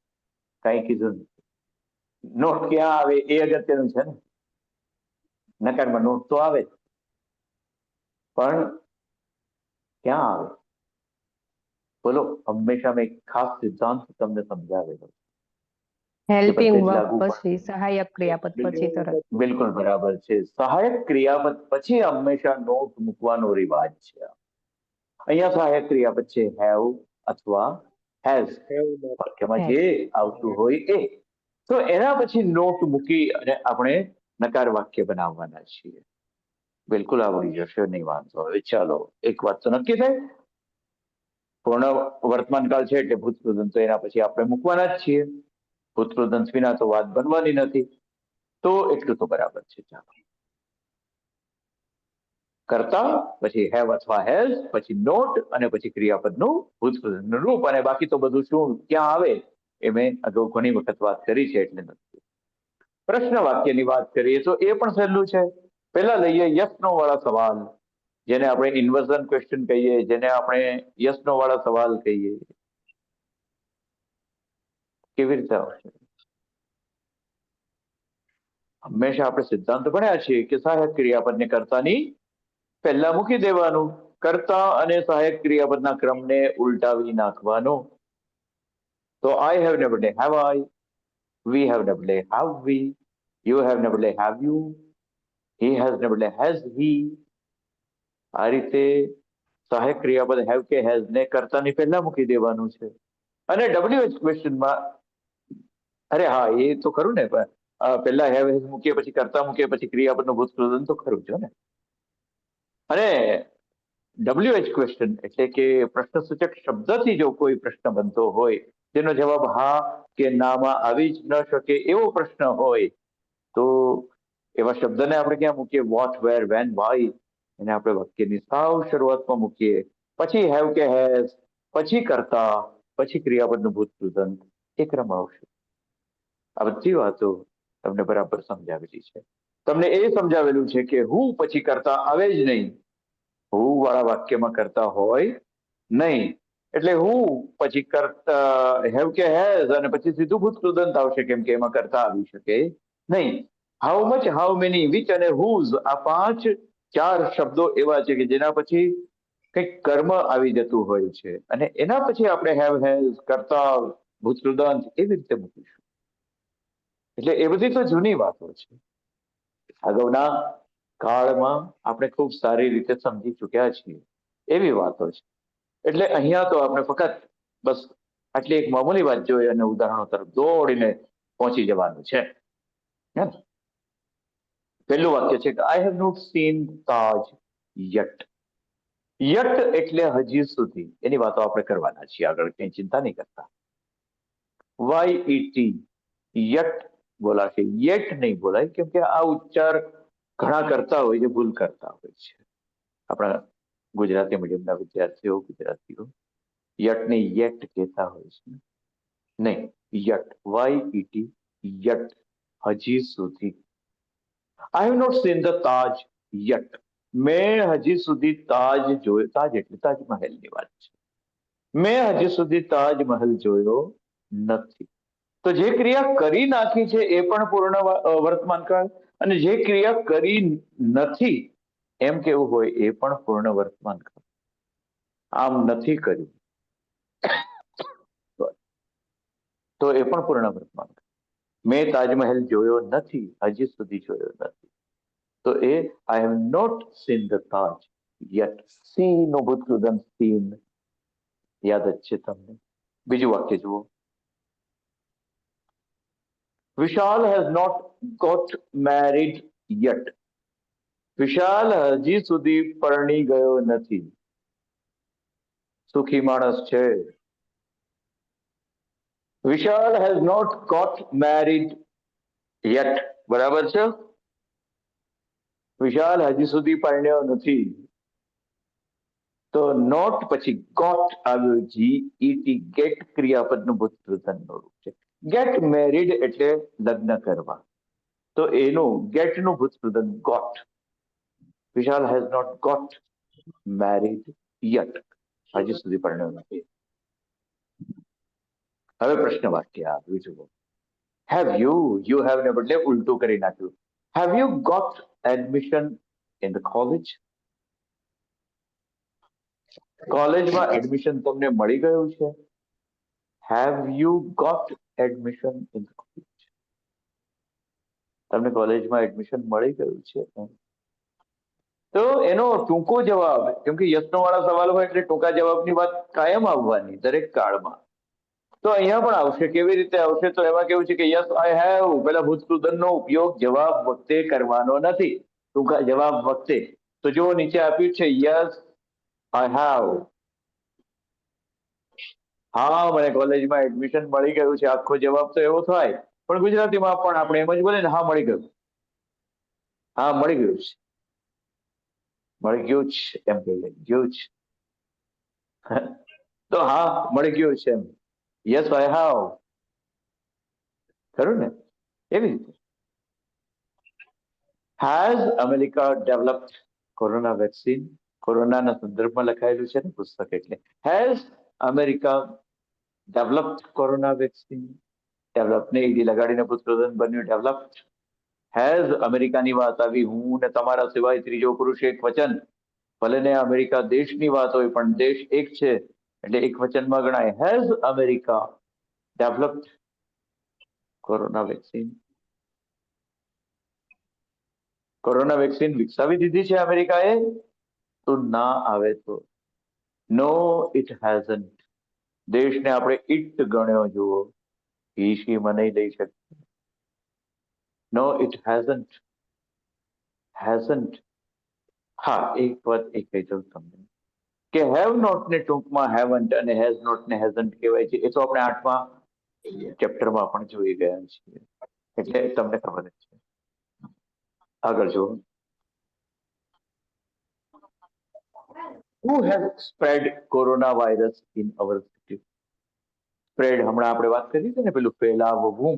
કઈ કીધું નથી. નોટ ક્યાં આવે એ અગત્યનું છે ને. નકારમાં નોટ તો આવે જ, પણ ક્યાં આવે બોલો. હંમેશા મેં એક ખાસ સિદ્ધાંત તમને સમજાવેલો, હેલ્પિંગ બધે જ વર્બ લાગુ પડે. પછી સહાયક ક્રિયાપદ પછી તરત. બિલકુલ બરાબર છે. સહાયક ક્રિયાપદ પછી હંમેશા નોટ મૂકવાનો રિવાજ છે. અહીંયા સહાયક ક્રિયાપદ છે હેવ અથવા હેઝ. વાક્યમાં જે આવતું હોય એ, તો એના પછી નોટ મૂકી અને આપણે નકાર વાક્ય બનાવવાના છીએ. બિલકુલ આવડી જશે, નહીં વાંધો. હવે ચાલો, એક વાત તો નક્કી થાય, પૂર્ણ વર્તમાન કાળ છે એટલે ભૂતકૃદંત તો એના પછી આપણે મૂકવાના જ છીએ. ભૂતકૃદંત વિના તો વાત બનવાની નથી. તો એટલું તો બરાબર છે. ચાલો, કરતા પછી હેવ અથવા હેઝ, પછી નોટ અને પછી ક્રિયાપદનું ભૂતકૃદંતનું રૂપ. અને બાકી તો બધું શું ક્યાં આવે એ મેં અગાઉ ઘણી વખત વાત કરી છે એટલે નથી. પ્રશ્ન વાક્યની વાત કરીએ તો એ પણ સહેલું છે. પહેલા લઈએ યસ નો વાળા સવાલ, જેને આપણે ઇન્વર્ઝન ક્વેશ્ચન કહીએ, જેને આપણે યસ નો વાળા સવાલ કહીએ. કેવી રીતે આવશે? હંમેશા આપણે સિદ્ધાંત ભણ્યા છીએ કે સહાયક ક્રિયાપદને કર્તાની પહેલા મૂકી દેવાનું, કર્તા અને સહાયક ક્રિયાપદના ક્રમને ઉલટાવી નાખવાનો. તો આઈ હેવ ને બદલે હેવ આઈ, વી હેવ ને બદલે હેવ વી, યુ હેવ ને બદલે હેવ યુ, હી હેઝ ને બદલે હેઝ હી. આ રીતે સહાયક ક્રિયાપદ હેવ કે હેઝ ને કર્તાની પહેલા મૂકી દેવાનું છે. અને WH ક્વેશ્ચનમાં, અરે હા એ તો ખરું ને, પહેલા હેવ હેઝ મૂકીએ પછી કર્તા મૂકીએ પછી ક્રિયાપદનું ભૂતકૃદંત તો ખરું છે ને. અને WH ક્વેશ્ચન એટલે કે પ્રશ્નસૂચક શબ્દથી જો કોઈ પ્રશ્ન બનતો હોય, તેનો જવાબ હા કે નામાં આવી જ ન શકે એવો પ્રશ્ન હોય, તો એવા શબ્દને આપણે ક્યાં મૂકીએ? વોટ, વેર, વેન, વાય. એને આપણે વાક્યની સાવ શરૂઆતમાં મૂકીએ. પછી હેવ કે હેઝ, પછી કર્તા, પછી ક્રિયાપદનું ભૂતકૃદંત, એ ક્રમ આવશે. આ બધી વાતો તમને બરાબર સમજાવેલી છે. તમને એ સમજાવેલું છે કે હું પછી કરતા આવે જ નહીં. હું વાળા વાક્યમાં કરતા હોય નહીં, એટલે હું પછી કરતા હેવ કે હેઝ અને પછી સીધું ભૂતકૃદંત આવશે, કેમ કે એમાં કરતા આવી શકે નહીં. How much, how many, which અને હુઝ, આ 5-4 શબ્દો એવા છે કે જેના પછી કંઈક કર્મ આવી જતું હોય છે, અને એના પછી આપણે હેવ હેઝ, કરતા, ભૂતકૃદંત એવી રીતે મૂકીશું. એટલે એ બધી તો જૂની વાતો છે. અગાઉના કાળમાં આપણે ખૂબ સારી રીતે સમજી ચૂક્યા છીએ એવી વાતો છે. એટલે અહીંયા તો આપણે ફક્ત બસ આટલી એક મામૂલી વાત જોઈ અને ઉદાહરણો તરફ દોડીને પહોંચી જવાનું છે. પહેલું વાક્ય છે કે I have not seen Taj yet. Yet એટલે હજી સુધી, એની વાતો આપણે કરવાના છીએ આગળ, કઈ ચિંતા નહીં કરતા. YET, યટ બોલાશે, યેટ નહીં બોલાય, કેમ કે આ ઉચ્ચાર ઘણા કરતા હોય છે, ભૂલ કરતા હોય છે આપણા ગુજરાતી મીડિયમના વિદ્યાર્થીઓ, ગુજરાતીઓ યટને યેટ કહેતા હોય છે. નહીં, યટ, YET, યટ, હજી સુધી. I have not seen the Taj yet. મેં હજી સુધી તાજ જોયો. તાજ એટલે તાજમહેલની વાત છે. મેં હજી સુધી તાજમહેલ જોયો નથી. તો જે ક્રિયા કરી નાખી છે એ પણ પૂર્ણ વર્તમાન કાળ, અને જે ક્રિયા કરી નથી એમ કેવું હોય એ પણ પૂર્ણ વર્તમાન કાળ. આમ નથી કર્યું તો એ પણ પૂર્ણ વર્તમાન કાળ. મેં તાજમહેલ જોયો નથી, હજી સુધી જોયો નથી, તો એ I have not seen the Taj yet. See નો ભૂતકૃદંત સીન યાદ જ છે તમને. બીજું વાક્ય જુઓ. વિશાલ has not got married yet. વિશાલ હજી સુધી પરણી ગયો નથી. સુખી માણસ છે. વિશાલ has not got married yet. બરાબર છે? વિશાલ હજી સુધી પરણ્યો નથી. તો નોટ પછી ગોટ આવ્યું, GET, ગેટ ક્રિયાપદનું ભૂતકૃદંતનું રૂપ છે. ગેટ મેરીડ એટલે લગ્ન કરવા, તો એનું ગેટનું ભૂતકૃદંત got. Vishal has not got married yet. હજી સુધી પરણ્યો નથી. હવે પ્રશ્ન વાક્ય આવ્યું જુઓ. હેવ યુ હેવ ને બદલે ઉલટું કરી નાખ્યું. Have you got admission in the college? કોલેજમાં એડમિશન તમને મળી ગયું છે? Have you got admission in the college? તમને કોલેજમાં એડમિશન મળી ગયું છે? તો એનો ટૂંકો જવાબ, કેમ કે યસનો વાળા સવાલ હોય એટલે ટૂંકા જવાબની વાત કાયમ આવવાની દરેક કાળમાં. તો અહીંયા પણ આવશે. કેવી રીતે આવશે? તો એમાં કેવું છે કે યસ આઈ હેવ, પેલા ભૂતકૃદનનો ઉપયોગ જવાબ વખતે કરવાનો નથી, ટૂંકા જવાબ વખતે. તો જો નીચે આપ્યું છે યસ આઈ હેવ, હા મને કોલેજમાં એડમિશન મળી ગયું છે, આખો જવાબ તો એવો થાય. પણ ગુજરાતીમાં પણ આપણે એમ જ બોલે ને, હા મળી ગયું, હા મળી ગયું છે, મળી ગયું છે એમ કહીએ, ગયું છે. તો હા મળી ગયું છે એમ, યસ આઈ હેવ, ખરું ને? એવી રીતે has America developed corona vaccine, કોરોનાના સંદર્ભમાં લખાયેલું છે ને પુસ્તક, એટલે has America developed corona vaccine. ડેવલપને ઈડી લગાડીને ભૂતકૃદન બન્યું ડેવલપ્ડ. હેઝ અમેરિકાની વાત આવી, હું ને તમારા સિવાય ત્રીજો પુરુષ એક વચન, ભલે ને અમેરિકા દેશની વાત હોય પણ દેશ એક છે એટલે એક વચનમાં ગણાય. Has America developed corona vaccine? Corona vaccine વિકસાવી દીધી છે અમેરિકાએ? તો ના આવે તો નો ઇટ હેઝન્ટ. દેશને આપણે ઇટ ગણ્યો, જુઓ, ઈશીમાં નહીં લઈ શકીએ. નો ઇટ હેઝન્ટ, હેઝન્ટ. હા એક વાત એ કહી દઉં તમને કે હેવ નોટ ને ટૂંકમાં હેવન્ટ અને હેઝ નોટ ને હેઝન્ટ કહેવાય છે. એ તો આપણે 8મા ચેપ્ટરમાં પણ જોઈ ગયા છીએ, એટલે તમને ખબર જ છે. આગળ જુઓ. Who has spread coronavirus in our city? Spread હમણાં આપણે વાત કરી હતી ને, પેલું ફેલાવવું,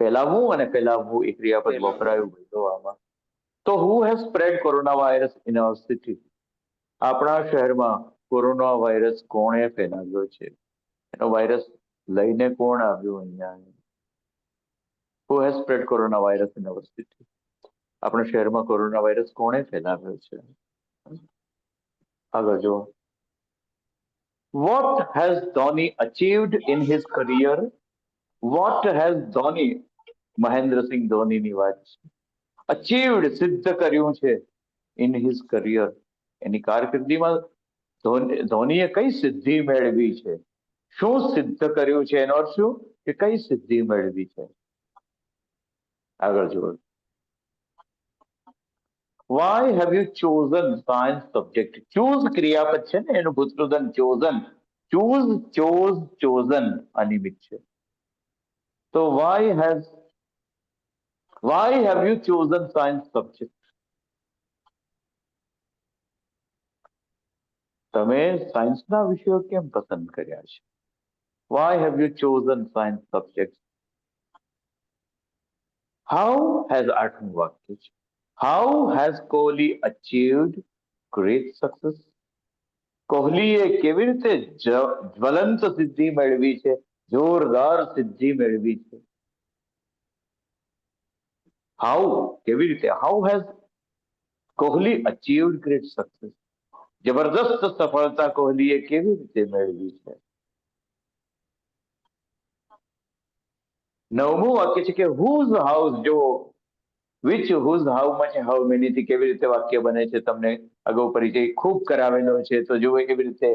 ફેલાવવું અને ફેલાવવું એ ક્રિયાપદ વપરાયું આમાં. તો who has spread coronavirus in our city? આપણા શહેરમાં કોરોના વાયરસ કોણે ફેલાવ્યો છે? એનો વાયરસ લઈને કોણ આવ્યું અહીંયા? Who has spread coronavirus in our city? આપણા શહેરમાં કોરોના વાયરસ કોણે ફેલાવ્યો છે? આગળ જુઓ. What has Dhoni achieved in his career? What has Dhoni, Mahendra Singh ધોનીની વાત છે. Achieved, સિદ્ધ કર્યું છે. In his career, એની કારકિર્દીમાં ધોનીએ કઈ સિદ્ધિ મેળવી છે? શું સિદ્ધ કર્યું છે? એનો અર્થ શું કે કઈ સિદ્ધિ મેળવી છે? આગળ જુઓ. Why have you chosen science subject? Choose ક્રિયાપદ છે ને, એનું ભૂતકૃદન chosen. Choose, chose, chosen અનિયમિત છે. તો why have you chosen science subject? તમે સાયન્સના વિષયો કેમ પસંદ કર્યા છે? Why have you chosen science subjects? How has 8મું વાક્ય છે. How has Kohli achieved great success? કોહલીએ કેવી રીતે જ્વલંત સિદ્ધિ મેળવી છે, જોરદાર સિદ્ધિ મેળવી છે? How, કેવી રીતે? How has Kohli achieved great success? જબરદસ્ત સફળતા કોહલીએ કેવી રીતે મેળવી છે? 9મું વાક્ય છે કે whose house, જો which, whose, how much, how many થી કેવી રીતે વાક્ય બને છે તમને અગાઉ પરિચય ખૂબ કરાવેલો છે. તો જુઓ કેવી રીતે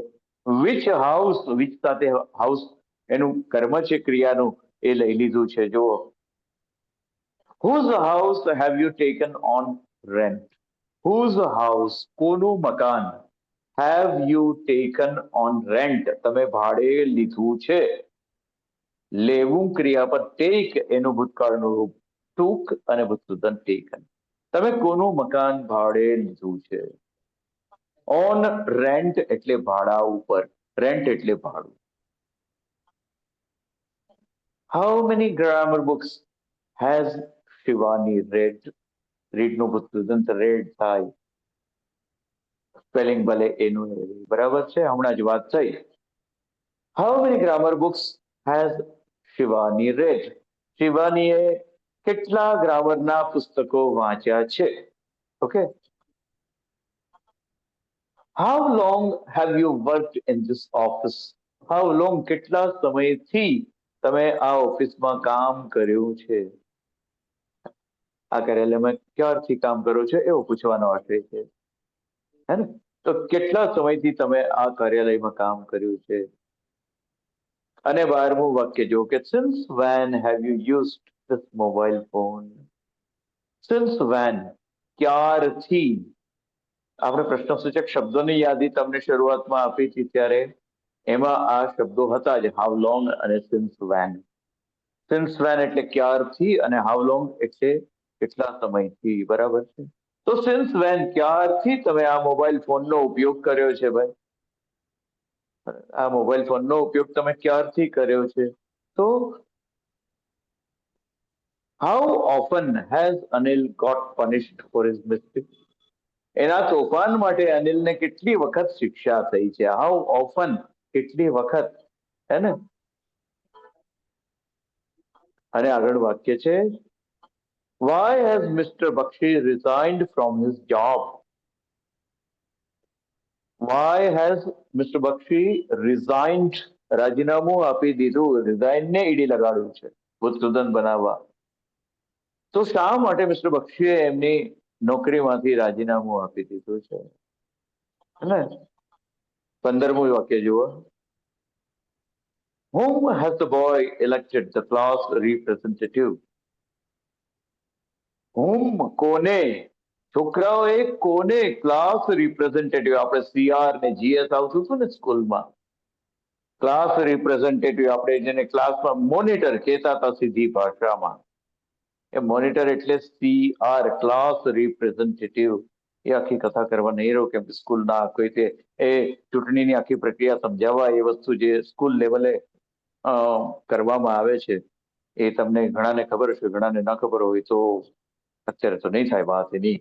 which house, which સાથે house એનું કર્મ છે ક્રિયાનું, એ લઈ લીધું છે. જુઓ. Whose house have you taken on rent? Whose house, કોનું મકાન, have you taken on rent, તમે ભાડે લીધું છે? લેવું ક્રિયાપદ take, એનું ભૂતકાળનું રૂપ took અને ભૂતકૃદન taken. તમે કોનું મકાન ભાડે લીધું છે? On rent એટલે ભાડા ઉપર, rent એટલે ભાડું. How many grammar books has Shivani read? Read નું ભૂતકૃદન read થાય, સ્પેલિંગ ભલે એનું બરાબર છે, હમણાં જ વાત થઈ. How many grammar books has Shivani read? શિવાનીએ કેટલા ગ્રામરના પુસ્તકો વાંચ્યા છે? Okay. How long have you worked in this office? How long? કેટલા સમયથી તમે આ ઓફિસમાં કામ કર્યું છે? આ કાર્યાલયમાં ક્યારથી કામ કરો છો એવું પૂછવાનો અર્થ એ છે, હે ને? તો કેટલા સમયથી તમે આ કાર્યાલયમાં કામ કર્યું છે? અને 12મું વાક્ય જો કે since when have you used this mobile phone? Since when? ક્યારથી? આપણે પ્રશ્નસૂચક શબ્દોની યાદી તમને શરૂઆતમાં આપી હતી ત્યારે એમાં આ શબ્દો હતા જ, હાઉ લોંગ અને સિન્સ વેન. સિન્સ વેન એટલે ક્યારથી અને હાઉ લોંગ એટલે કેટલા સમયથી, બરાબર છે? તો સિન્સ વેન ક્યારથી તમે આ મોબાઈલ ફોનનો ઉપયોગ કર્યો છે ભાઈ? આ મોબાઈલ ફોનનો ઉપયોગ તમે ક્યારથી કર્યો છે? તો how often has Anil got punished for his mistake? એના તોફાન માટે અનિલને કેટલી વખત શિક્ષા થઈ છે? હાઉ ઓફન, કેટલી વખત, હે ને? અને આગળ વાક્ય છે why has Mr. Bakshi resigned from his job? Why has Mr. Bakshi resigned? રાજીનામું આપી દીધું. રિઝાઇન ને ઈડી લગાડ્યું છે ભૂતકૃદંત બનાવવા. તો શા માટે મિસ્ટર બક્ષીએ એમની નોકરીમાંથી રાજીનામું આપી દીધું છે? ને 15મું વાક્ય જુઓ. Whom has the boy elected the class representative? Whom, કોને? છોકરાઓએ કોને ક્લાસ રિપ્રેઝેન્ટેટિવ, આપણે સીઆર ને જીએસ આવતું હતું ને સ્કૂલમાં, ક્લાસ રિપ્રેઝેન્ટેટિવ આપણે જેને ક્લાસમાં મોનિટર કહેતા હતા સીધી ભાષામાં, એ મોનિટર એટલે સીઆર, ક્લાસ રિપ્રેઝેન્ટેટિવ. એ આખી કથા કરવા નહીં રહું, કેમ કે સ્કૂલના કોઈ તે એ ચૂંટણીની આખી પ્રક્રિયા સમજાવવા એ વસ્તુ જે સ્કૂલ લેવલે કરવામાં આવે છે એ તમને ઘણાને ખબર છે, ઘણાને ન ખબર હોય તો અત્યારે તો નહીં થાય વાત એની.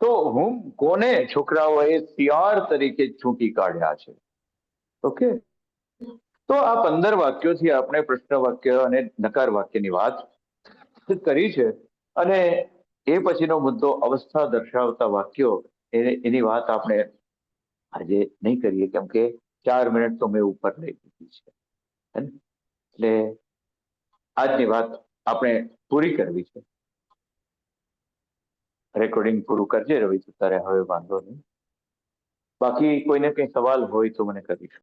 તો હું કોને છોકરાઓએ સીઆર તરીકે ચૂંટી કાઢ્યા છે? ઓકે. તો આ 15 વાક્યોથી આપણે પ્રશ્ન વાક્ય અને નકાર વાક્યની વાત કરી છે. અને એ પછીનો મુદ્દો અવસ્થા દર્શાવતા વાક્યો, એની વાત આપણે આજે નહીં કરીએ, કેમ કે 4 મિનિટ તો મેં ઉપર લઈ લીધી છે. એટલે આજની વાત આપણે પૂરી કરવી છે. રેકોર્ડિંગ પૂરું કરજે રવિ, તારે હવે વાંધો નહીં. બાકી કોઈને કંઈ સવાલ હોય તો મને કરીશ.